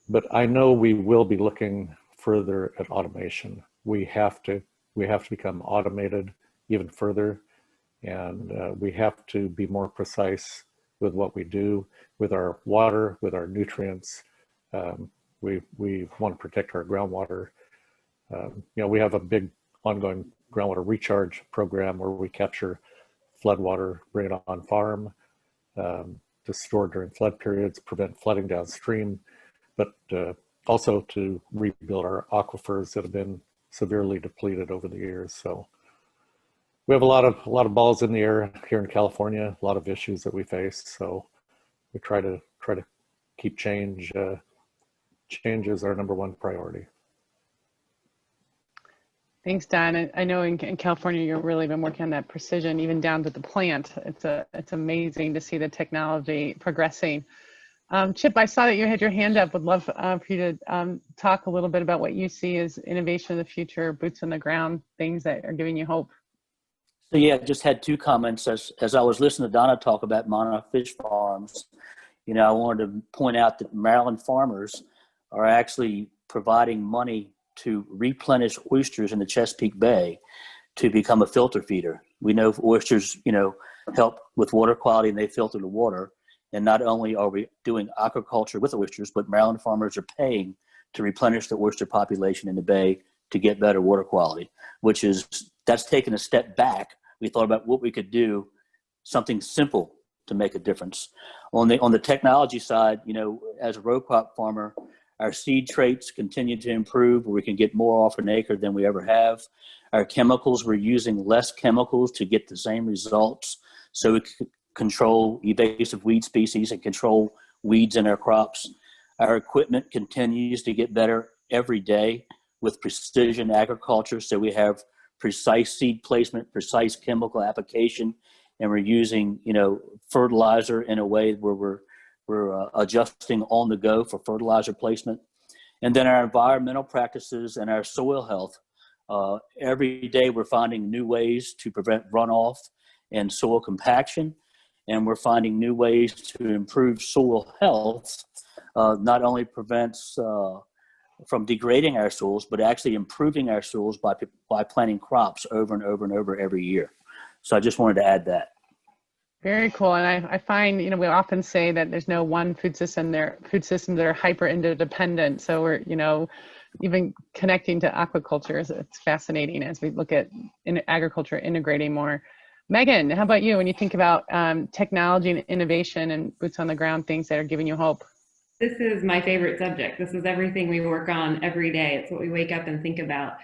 But I know we will be looking further at automation. We have to become automated even further, and we have to be more precise with what we do with our water, with our nutrients. We want to protect our groundwater. We have a big ongoing groundwater recharge program where we capture floodwater, bring it on farm to store during flood periods, prevent flooding downstream, but also to rebuild our aquifers that have been severely depleted over the years. So we have a lot of balls in the air here in California, a lot of issues that we face. So we try to keep change. Change is our #1 priority. Thanks, Don. I know in California, you've really been working on that precision, even down to the plant. It's amazing to see the technology progressing. Chip, I saw that you had your hand up. Would love for you to talk a little bit about what you see as innovation of the future, boots on the ground, things that are giving you hope. So yeah, just had 2 comments as I was listening to Donna talk about Mana Fish Farms. I wanted to point out that Maryland farmers are actually providing money to replenish oysters in the Chesapeake Bay to become a filter feeder. We know oysters, help with water quality and they filter the water. And not only are we doing aquaculture with oysters, but Maryland farmers are paying to replenish the oyster population in the bay to get better water quality, that's taken a step back. We thought about what we could do, something simple to make a difference. On the technology side, as a row crop farmer, our seed traits continue to improve, where we can get more off an acre than we ever have. Our chemicals, we're using less chemicals to get the same results. So we can control invasive weed species and control weeds in our crops. Our equipment continues to get better every day with precision agriculture. So we have precise seed placement, precise chemical application, and we're using, fertilizer in a way where we're adjusting on the go for fertilizer placement. And then our environmental practices and our soil health. Every day we're finding new ways to prevent runoff and soil compaction. And we're finding new ways to improve soil health, not only prevents from degrading our soils, but actually improving our soils by planting crops over and over and over every year. So I just wanted to add that. Very cool. And I find, we often say that there's no one food system. There are food systems that are hyper interdependent. So we're, even connecting to aquaculture, it's fascinating as we look at agriculture integrating more. Megan, how about you when you think about technology and innovation and boots on the ground, things that are giving you hope? This is my favorite subject. This is everything we work on every day. It's what we wake up and think about.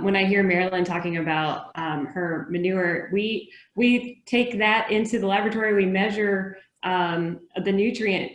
When I hear Marilyn talking about her manure, we take that into the laboratory. We measure the nutrient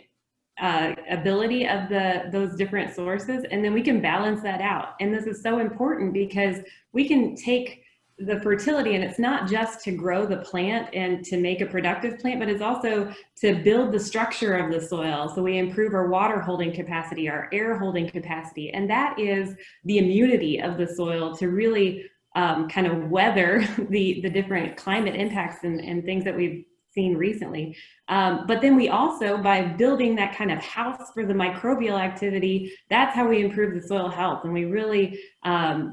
ability of those different sources, and then we can balance that out. And this is so important because we can take the fertility, and it's not just to grow the plant and to make a productive plant, but it's also to build the structure of the soil. So we improve our water holding capacity, our air holding capacity, and that is the immunity of the soil to really kind of weather the different climate impacts and things that we've seen recently. But then we also, by building that kind of house for the microbial activity, that's how we improve the soil health. And we really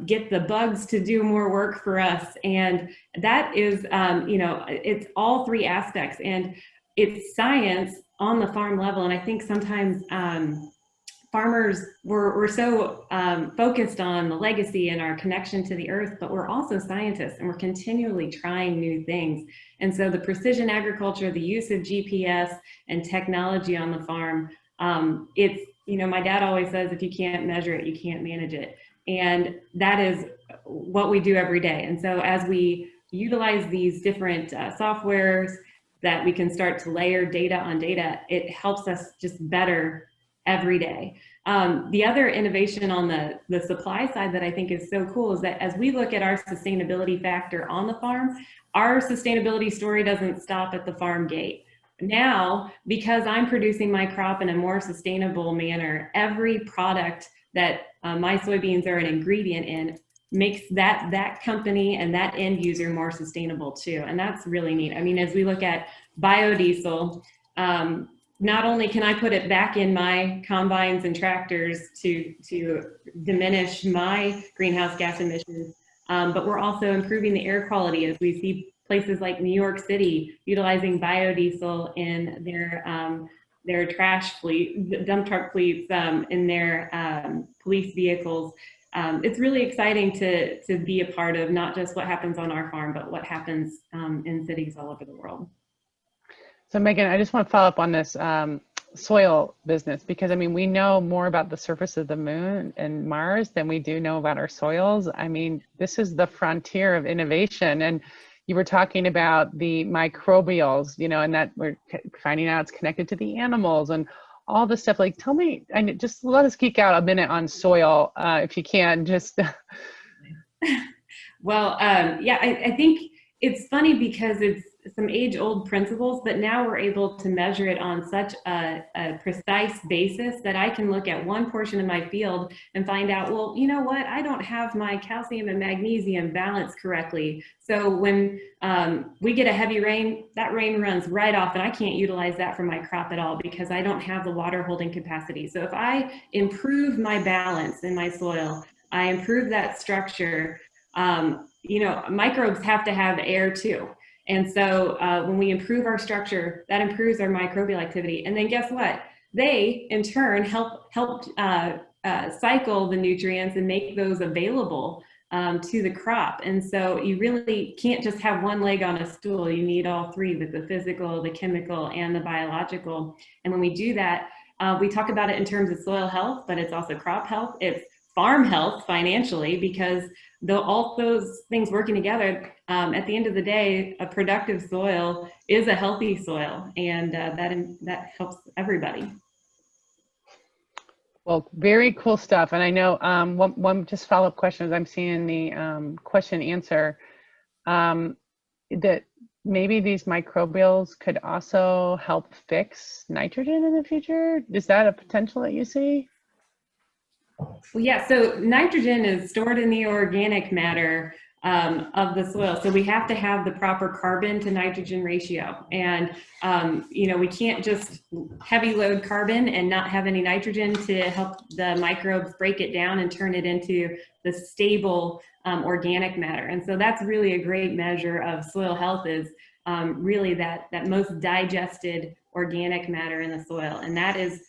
get the bugs to do more work for us. And that is, it's all 3 aspects. And it's science on the farm level. And I think sometimes farmers, we're so focused on the legacy and our connection to the earth, but we're also scientists and we're continually trying new things. And so the precision agriculture, the use of GPS and technology on the farm, it's, my dad always says, if you can't measure it, you can't manage it. And that is what we do every day. And so as we utilize these different softwares that we can start to layer data on data, it helps us just better every day. The other innovation on the supply side that I think is so cool is that as we look at our sustainability factor on the farm, our sustainability story doesn't stop at the farm gate. Now, because I'm producing my crop in a more sustainable manner, every product that my soybeans are an ingredient in makes that company and that end user more sustainable too. And that's really neat. I mean, as we look at biodiesel, not only can I put it back in my combines and tractors to diminish my greenhouse gas emissions, but we're also improving the air quality as we see places like New York City utilizing biodiesel in their trash fleet, dump truck fleets, in their police vehicles. It's really exciting to be a part of not just what happens on our farm, but what happens in cities all over the world. So Megan, I just want to follow up on this soil business, because I mean, we know more about the surface of the moon and Mars than we do know about our soils. I mean, this is the frontier of innovation. And you were talking about the microbials, you know, and that we're finding out it's connected to the animals and all this stuff. Like, tell me, and just let us geek out a minute on soil, if you can, just. Well, yeah, I think it's funny because it's some age-old principles, but now we're able to measure it on such a precise basis that I can look at one portion of my field and find out, well, you know what, I don't have my calcium and magnesium balanced correctly. So when we get a heavy rain, that rain runs right off and I can't utilize that for my crop at all because I don't have the water holding capacity. So if I improve my balance in my soil, I improve that structure, you know, microbes have to have air too. And so when we improve our structure, that improves our microbial activity. And then guess what? They, in turn, help cycle the nutrients and make those available to the crop. And so you really can't just have one leg on a stool. You need all three, with the physical, the chemical, and the biological. And when we do that, we talk about it in terms of soil health, but it's also crop health. It's farm health financially, because all those things working together, at the end of the day, a productive soil is a healthy soil, and that helps everybody. Well, very cool stuff. And I know one just follow-up question as I'm seeing the question answer, that maybe these microbials could also help fix nitrogen in the future. Is that a potential that you see? Well, yeah, so nitrogen is stored in the organic matter of the soil. So we have to have the proper carbon to nitrogen ratio. And, you know, we can't just heavy load carbon and not have any nitrogen to help the microbes break it down and turn it into the stable organic matter. And so that's really a great measure of soil health, is really that most digested organic matter in the soil. And that is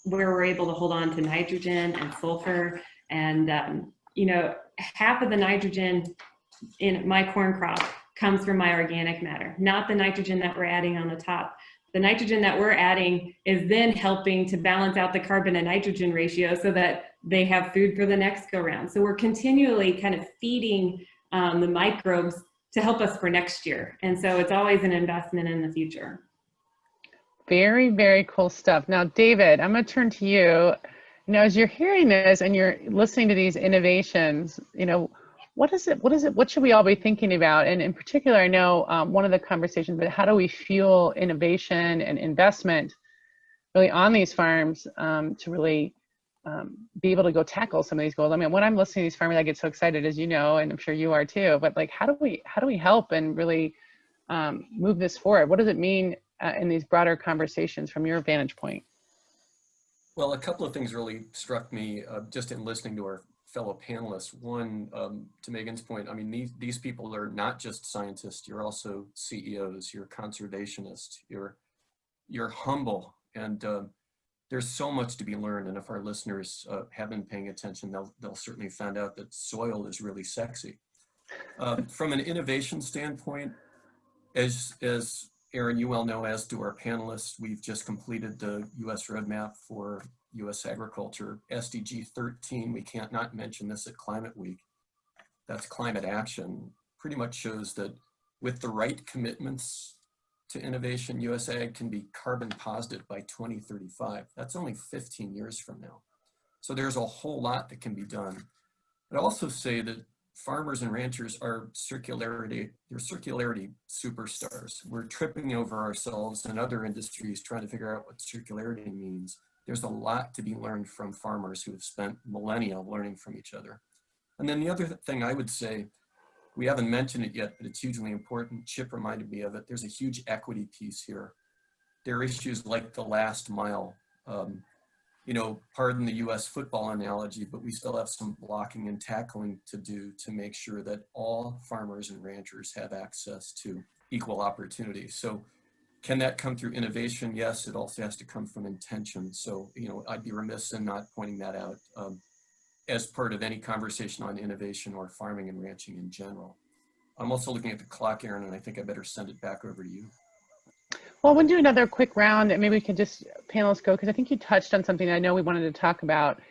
where we're able to hold on to nitrogen and sulfur. And, you know, half of the nitrogen in my corn crop comes from my organic matter, not the nitrogen that we're adding on the top. The nitrogen that we're adding is then helping to balance out the carbon and nitrogen ratio so that they have food for the next go round. So we're continually kind of feeding the microbes to help us for next year. And so it's always an investment in the future. Very, very cool stuff. Now, David, I'm going to turn to you. You know, as you're hearing this and you're listening to these innovations, you know, what should we all be thinking about? And in particular, I know one of the conversations, but how do we fuel innovation and investment really on these farms to really be able to go tackle some of these goals? I mean, when I'm listening to these farmers, I get so excited, as you know, and I'm sure you are too, but like, how do we help and really move this forward? What does it mean in these broader conversations from your vantage point? Well, a couple of things really struck me just in listening to our fellow panelists. One, to Megan's point, I mean, these people are not just scientists, you're also CEOs, you're conservationists, you're humble, and there's so much to be learned. And if our listeners have been paying attention, they'll certainly find out that soil is really sexy. From an innovation standpoint, as Aaron, you well know, as do our panelists, we've just completed the U.S. roadmap for U.S. agriculture, SDG 13. We can't not mention this at Climate Week. That's climate action. Pretty much shows that with the right commitments to innovation, US Ag can be carbon positive by 2035. That's only 15 years from now. So there's a whole lot that can be done. I'd also say that farmers and ranchers are circularity superstars. We're tripping over ourselves and other industries trying to figure out what circularity means. There's a lot to be learned from farmers who have spent millennia learning from each other. And then the other thing I would say, we haven't mentioned it yet, but it's hugely important. Chip reminded me of it. There's a huge equity piece here. There are issues like the last mile. You know, pardon the US football analogy, but we still have some blocking and tackling to do to make sure that all farmers and ranchers have access to equal opportunity. So can that come through innovation? Yes, it also has to come from intention. So, you know, I'd be remiss in not pointing that out as part of any conversation on innovation or farming and ranching in general. I'm also looking at the clock, Aaron, and I think I better send it back over to you. Well, we'll do another quick round, and maybe we could just panelists go, because I think you touched on something I know we wanted to talk about,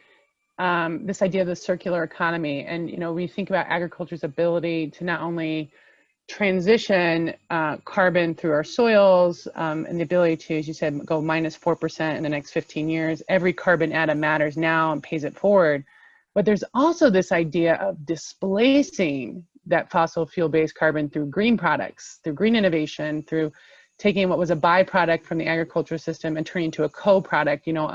this idea of the circular economy. And, you know, we think about agriculture's ability to not only transition carbon through our soils and the ability to, as you said, go -4% in the next 15 years. Every carbon atom matters now and pays it forward. But there's also this idea of displacing that fossil fuel-based carbon through green products, through green innovation, through taking what was a byproduct from the agricultural system and turning into a co-product. You know,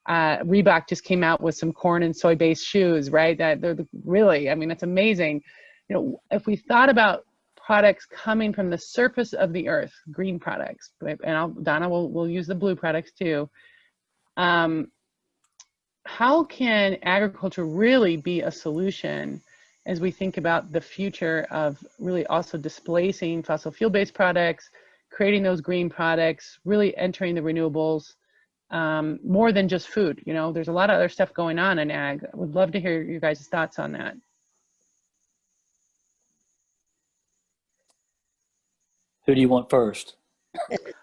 Reebok just came out with some corn and soy-based shoes, right? That they're really, I mean, it's amazing. You know, if we thought about products coming from the surface of the earth, green products, and Donna will use the blue products too. How can agriculture really be a solution as we think about the future of really also displacing fossil fuel-based products, creating those green products, really entering the renewables, more than just food? You know, there's a lot of other stuff going on in ag. I would love to hear you guys' thoughts on that. Who do you want first?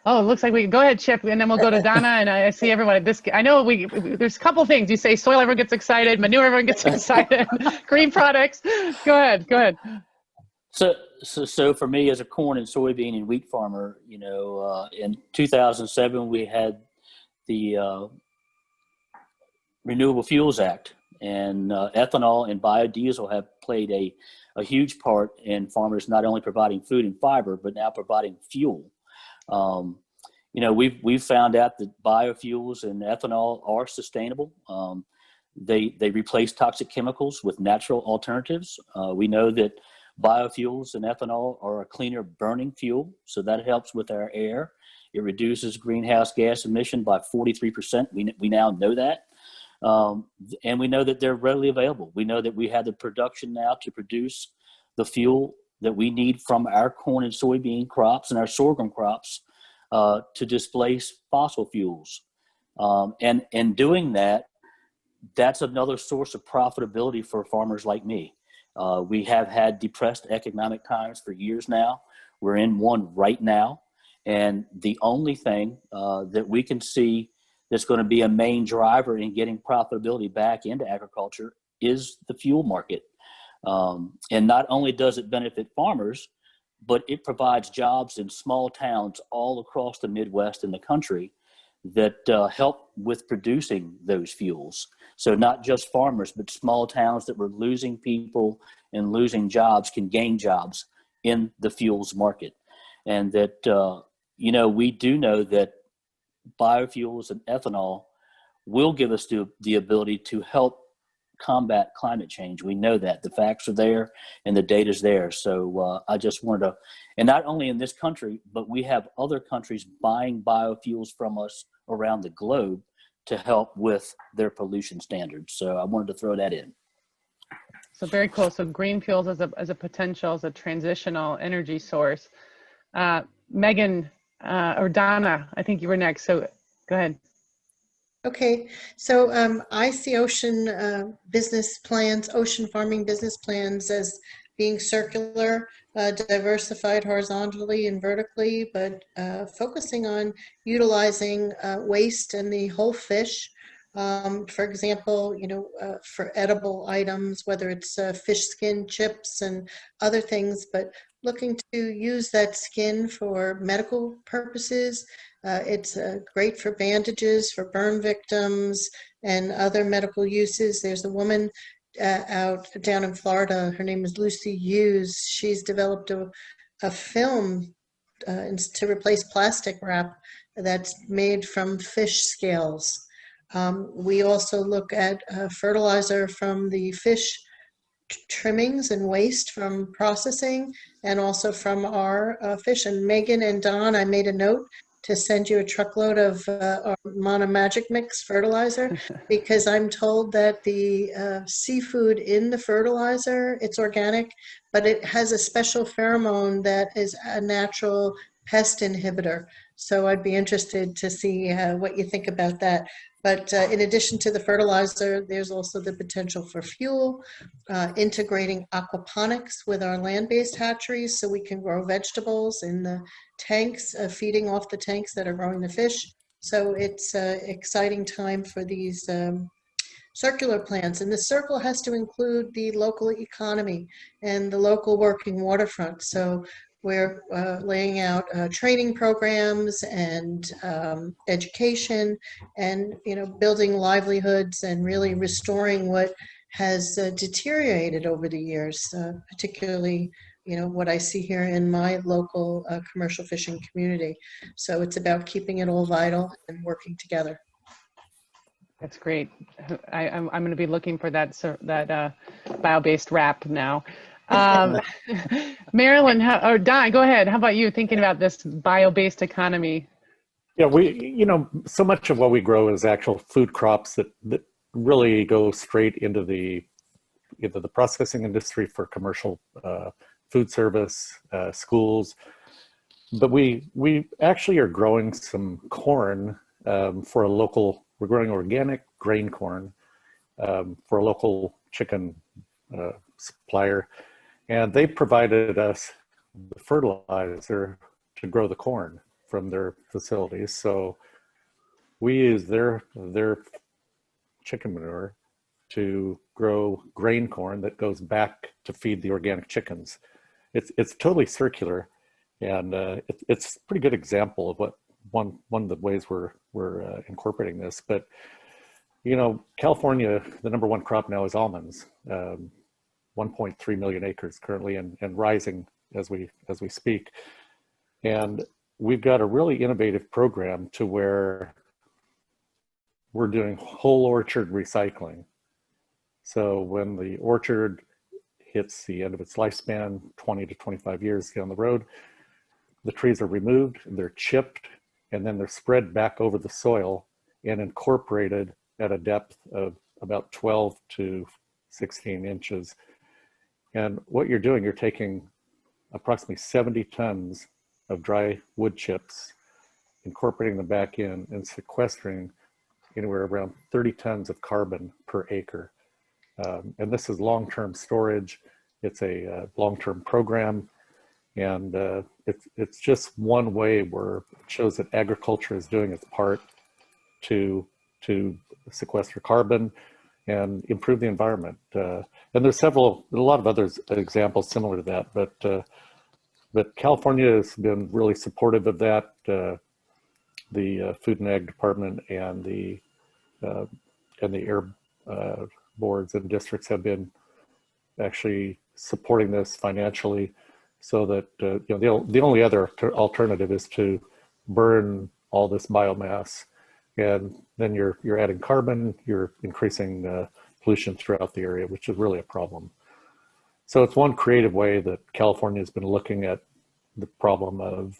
Oh, it looks like we go ahead, Chip, and then we'll go to Donna. And I see everyone. I know there's a couple things. You say soil, everyone gets excited. Manure, everyone gets excited. Green products. Go ahead. So for me, as a corn and soybean and wheat farmer, you know, in 2007 we had the Renewable Fuels Act, and ethanol and biodiesel have played a huge part in farmers not only providing food and fiber, but now providing fuel. You know, we've found out that biofuels and ethanol are sustainable. They replace toxic chemicals with natural alternatives. We know that biofuels and ethanol are a cleaner burning fuel, so that helps with our air. It reduces greenhouse gas emission by 43%. We now know that. And we know that they're readily available. We know that we have the production now to produce the fuel that we need from our corn and soybean crops and our sorghum crops to displace fossil fuels. And in doing that, that's another source of profitability for farmers like me. We have had depressed economic times for years now. We're in one right now. And the only thing that we can see that's going to be a main driver in getting profitability back into agriculture is the fuel market. And not only does it benefit farmers, but it provides jobs in small towns all across the Midwest and the country that help with producing those fuels. So not just farmers, but small towns that were losing people and losing jobs can gain jobs in the fuels market. And that, you know, we do know that biofuels and ethanol will give us the ability to help combat climate change. We know that the facts are there and the data's there. So I just wanted to, and not only in this country, but we have other countries buying biofuels from us around the globe to help with their pollution standards. So I wanted to throw that in. So very cool. So green fuels as a potential, as a transitional energy source. Megan or Donna, I think you were next. So go ahead. Okay, so I see ocean farming business plans as being circular, diversified horizontally and vertically, but focusing on utilizing waste and the whole fish. For example, you know, for edible items, whether it's fish skin chips and other things, but looking to use that skin for medical purposes. It's great for bandages, for burn victims, and other medical uses. There's a woman down in Florida. Her name is Lucy Hughes. She's developed a film to replace plastic wrap that's made from fish scales. We also look at fertilizer from the fish trimmings and waste from processing, and also from our fish. And Megan and Don, I made a note to send you a truckload of our Mana Magic Mix fertilizer, because I'm told that the seafood in the fertilizer, it's organic, but it has a special pheromone that is a natural pest inhibitor. So I'd be interested to see what you think about that. But in addition to the fertilizer, there's also the potential for fuel, integrating aquaponics with our land-based hatcheries so we can grow vegetables in the tanks, feeding off the tanks that are growing the fish. So it's an exciting time for these circular plants. And the circle has to include the local economy and the local working waterfront. So we're laying out training programs and education, and building livelihoods and really restoring what has deteriorated over the years, particularly what I see here in my local commercial fishing community. So it's about keeping it all vital and working together. That's great. I'm going to be looking for that bio-based wrap now. Marilyn, or Don, go ahead. How about you, thinking about this bio-based economy? Yeah, so much of what we grow is actual food crops that really go straight into the processing industry for commercial food service, schools. But we actually are growing some corn for a local. We're growing organic grain corn for a local chicken supplier. And they provided us the fertilizer to grow the corn from their facilities. So we use their chicken manure to grow grain corn that goes back to feed the organic chickens. It's totally circular, and it's a pretty good example of what one of the ways we're incorporating this. But California, the #1 crop now is almonds. 1.3 million acres currently, and rising as we speak. And we've got a really innovative program to where we're doing whole orchard recycling. So when the orchard hits the end of its lifespan, 20 to 25 years down the road, the trees are removed, they're chipped, and then they're spread back over the soil and incorporated at a depth of about 12 to 16 inches. And what you're doing, you're taking approximately 70 tons of dry wood chips, incorporating them back in, and sequestering anywhere around 30 tons of carbon per acre. And this is long-term storage. It's a long-term program. And it's just one way where it shows that agriculture is doing its part to sequester carbon and improve the environment. And there's a lot of other examples similar to that, but California has been really supportive of that. The Food and Ag Department and the air boards and districts have been actually supporting this financially, so that the only other alternative is to burn all this biomass. And then you're adding carbon, you're increasing pollution throughout the area, which is really a problem. So it's one creative way that California has been looking at the problem of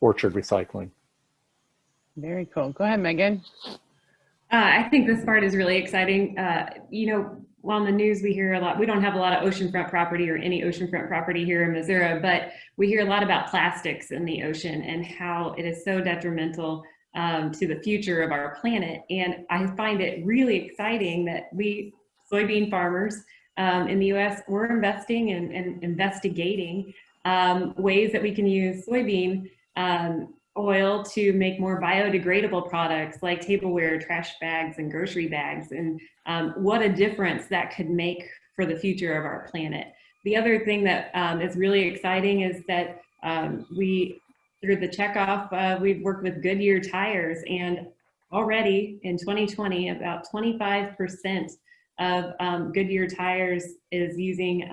orchard recycling. Very cool. Go ahead, Megan. I think this part is really exciting. On the news we hear a lot, we don't have a lot of oceanfront property or any oceanfront property here in Missouri, but we hear a lot about plastics in the ocean and how it is so detrimental to the future of our planet. And I find it really exciting that we soybean farmers in the US, we're investing and investigating ways that we can use soybean oil to make more biodegradable products like tableware, trash bags, and grocery bags. And what a difference that could make for the future of our planet. the other thing that is really exciting is that we, through the checkoff, we've worked with Goodyear tires, and already in 2020, about 25% of Goodyear tires is using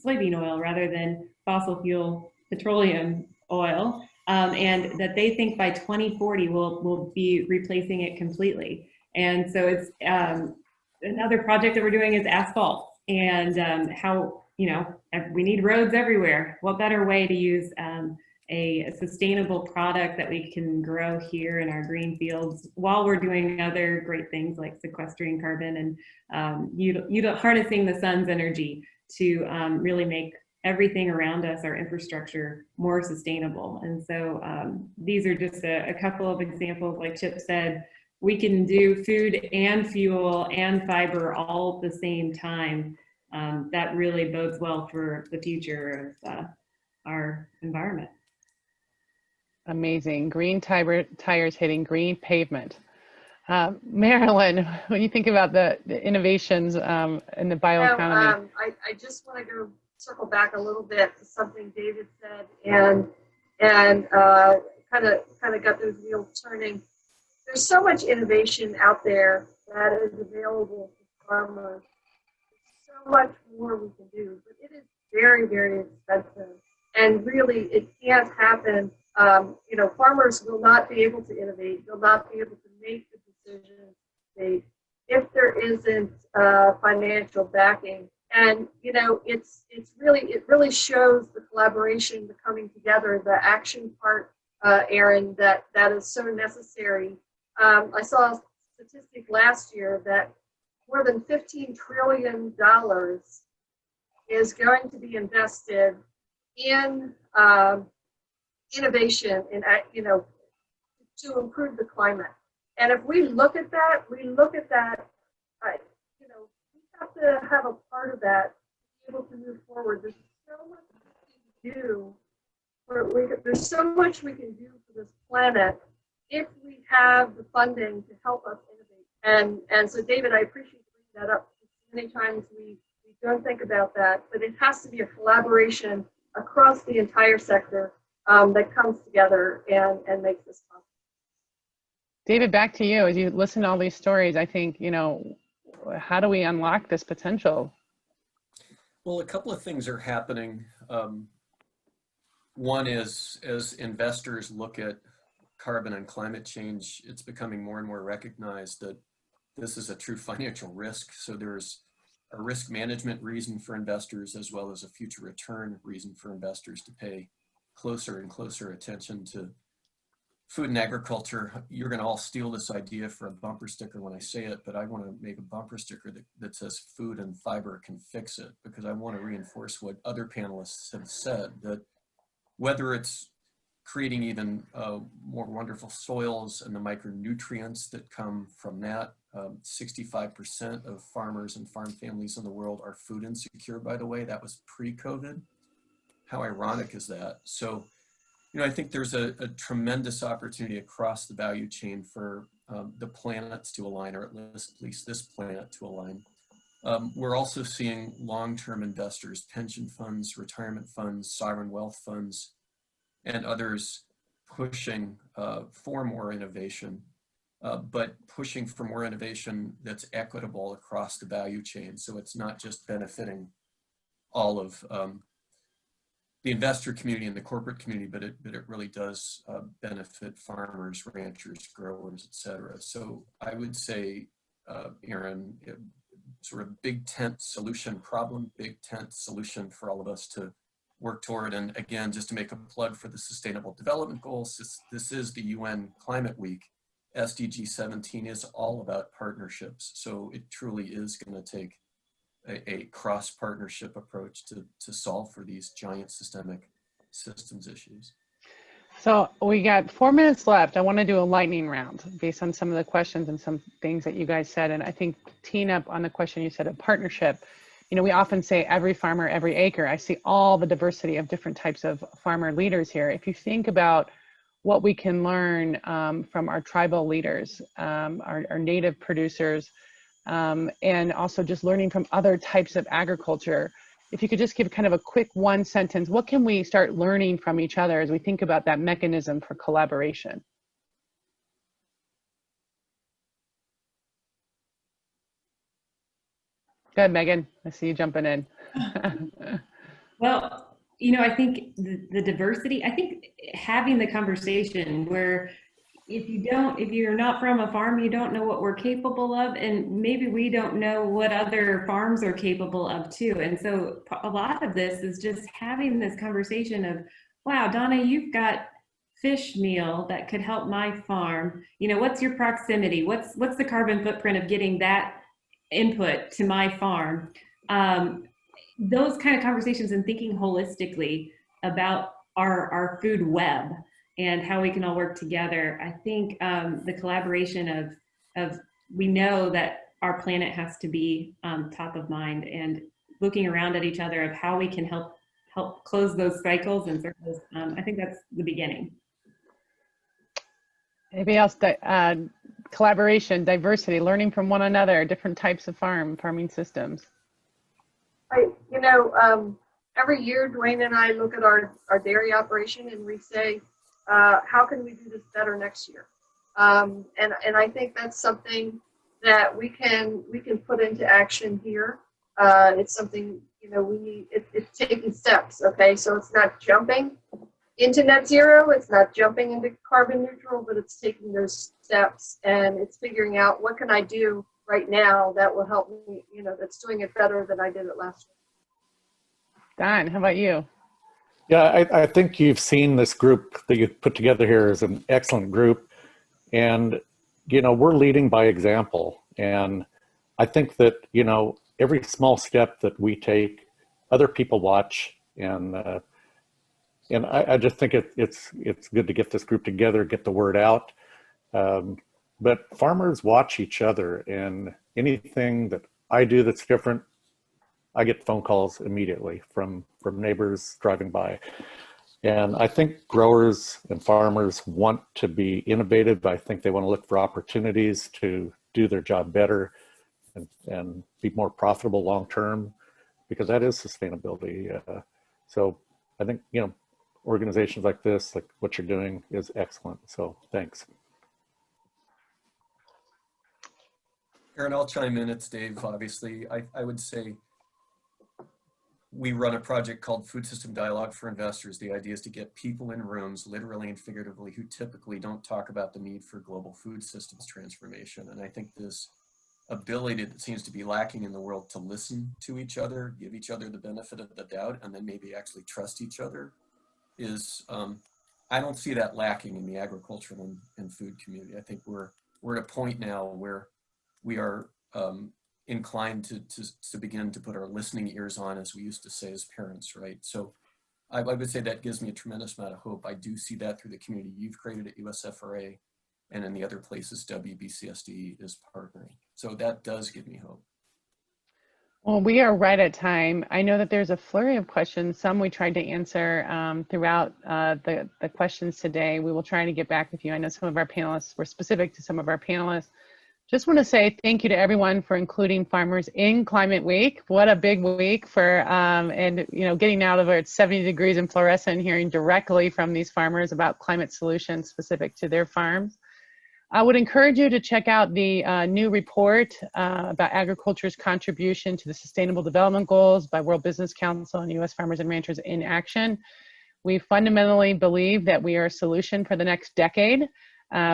soybean oil rather than fossil fuel petroleum oil, and that they think by 2040 we'll be replacing it completely. And so it's another project that we're doing is asphalt, and how, you know, we need roads everywhere. What better way to use a sustainable product that we can grow here in our green fields while we're doing other great things like sequestering carbon and harnessing the sun's energy to really make everything around us, our infrastructure, more sustainable. And so these are just a couple of examples. Like Chip said, we can do food and fuel and fiber all at the same time. That really bodes well for the future of our environment. Amazing. Green tires hitting green pavement. Marilyn, when you think about the innovations in the bioeconomy. I just want to go circle back a little bit to something David said, and kind of got those wheels turning. There's so much innovation out there that is available to farmers. There's so much more we can do, but it is very, very expensive, and really it can't happen. You know, farmers will not be able to innovate. They'll not be able to make the decisions if there isn't financial backing. And you know, it really shows the collaboration, the coming together, the action part, Aaron, that is so necessary. I saw a statistic last year that more than $15 trillion is going to be invested in innovation, and you know, to improve the climate. And if we look at that, you know, we have to have a part of that to be able to move forward. There's so much we can do. There's so much we can do for this planet if we have the funding to help us innovate. And so, David, I appreciate you bringing that up. Many times we don't think about that, but it has to be a collaboration across the entire sector that comes together and makes this possible. David, back to you. As you listen to all these stories, I think, you know, how do we unlock this potential? Well, a couple of things are happening. One is, as investors look at carbon and climate change, it's becoming more and more recognized that this is a true financial risk. So there's a risk management reason for investors, as well as a future return reason for investors to pay closer and closer attention to food and agriculture. You're going to all steal this idea for a bumper sticker when I say it, but I want to make a bumper sticker that says food and fiber can fix it, because I want to reinforce what other panelists have said, that whether it's creating even more wonderful soils and the micronutrients that come from that. 65% of farmers and farm families in the world are food insecure, by the way. That was pre-COVID. How ironic is that? So, you know, I think there's a tremendous opportunity across the value chain for the planets to align, or at least this planet to align. We're also seeing long-term investors, pension funds, retirement funds, sovereign wealth funds, and others pushing for more innovation, but pushing for more innovation that's equitable across the value chain. So it's not just benefiting all of the investor community and the corporate community, but it really does benefit farmers, ranchers, growers, et cetera. So I would say, Aaron, sort of big tent solution problem, big tent solution for all of us to work toward. And again, just to make a plug for the Sustainable Development Goals, this is the UN Climate Week. SDG 17 is all about partnerships. So it truly is going to take a cross-partnership approach to solve for these giant systemic systems issues. So we got 4 minutes left. I want to do a lightning round based on some of the questions and some things that you guys said. And I think teeing up on the question you said of partnership, you know, we often say every farmer, every acre. I see all the diversity of different types of farmer leaders here. If you think about what we can learn from our tribal leaders, our native producers, and also just learning from other types of agriculture, if you could just give kind of a quick one sentence, what can we start learning from each other as we think about that mechanism for collaboration? Go ahead, Megan. I see you jumping in. Well, I think the diversity, I think having the conversation where if you're not from a farm, you don't know what we're capable of, and maybe we don't know what other farms are capable of too. And so a lot of this is just having this conversation of, wow, Donna, you've got fish meal that could help my farm. What's your proximity? What's the carbon footprint of getting that input to my farm? Those kind of conversations and thinking holistically about our food web and how we can all work together. I think the collaboration of we know that our planet has to be top of mind, and looking around at each other of how we can help close those cycles and circles. I think that's the beginning. Anybody else? Collaboration, diversity, learning from one another, different types of farming systems. Every year, Dwayne and I look at our dairy operation and we say, how can we do this better next year? And I think that's something that we can put into action here. It's something, we need, it's taking steps, okay? So it's not jumping into net zero, it's not jumping into carbon neutral, but it's taking those steps and it's figuring out what can I do right now that will help me, that's doing it better than I did it last year. Don, how about you? Yeah, I think you've seen this group that you've put together here as an excellent group. And, we're leading by example. And I think that, every small step that we take, other people watch. And I just think it's good to get this group together, get the word out. But farmers watch each other, and anything that I do that's different, I get phone calls immediately from neighbors driving by. And I think growers and farmers want to be innovative. I think they want to look for opportunities to do their job better and be more profitable long-term, because that is sustainability. So I think, organizations like this, like what you're doing, is excellent. So thanks. Aaron, I'll chime in. It's Dave, obviously. I would say we run a project called Food System Dialogue for Investors. The idea is to get people in rooms, literally and figuratively, who typically don't talk about the need for global food systems transformation. And I think this ability that seems to be lacking in the world to listen to each other, give each other the benefit of the doubt, and then maybe actually trust each other is, I don't see that lacking in the agricultural and food community. I think we're at a point now where we are inclined to begin to put our listening ears on, as we used to say as parents, right? So I would say that gives me a tremendous amount of hope. I do see that through the community you've created at USFRA and in the other places WBCSD is partnering. So that does give me hope. Well, we are right at time. I know that there's a flurry of questions. Some we tried to answer throughout the questions today. We will try to get back with you. I know some of our panelists were specific to some of our panelists. Just want to say thank you to everyone for including farmers in Climate Week. What a big week for, and getting out of it's 70 degrees in Floresta and hearing directly from these farmers about climate solutions specific to their farms. I would encourage you to check out the new report about agriculture's contribution to the Sustainable Development Goals by World Business Council and U.S. Farmers and Ranchers in Action. We fundamentally believe that we are a solution for the next decade.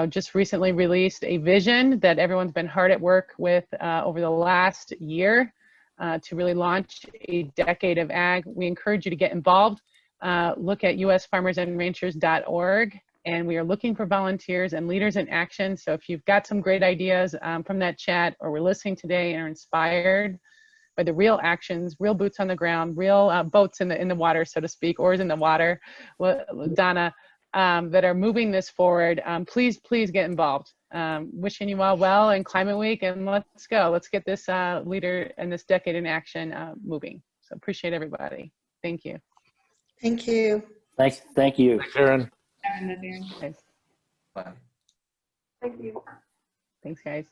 Just recently released a vision that everyone's been hard at work with over the last year to really launch a decade of ag. We encourage you to get involved. Look at usfarmersandranchers.org, and we are looking for volunteers and leaders in action. So if you've got some great ideas from that chat, or we're listening today and are inspired by the real actions, real boots on the ground, real boats in the water, so to speak, oars in the water, Donna, that are moving this forward, please get involved. Wishing you all well in Climate Week, and let's go. Let's get this leader and this decade in action moving. So appreciate everybody. Thank you. Thank you. Thank you. Thanks, Aaron. Guys. Bye. Thank you. Thanks, guys.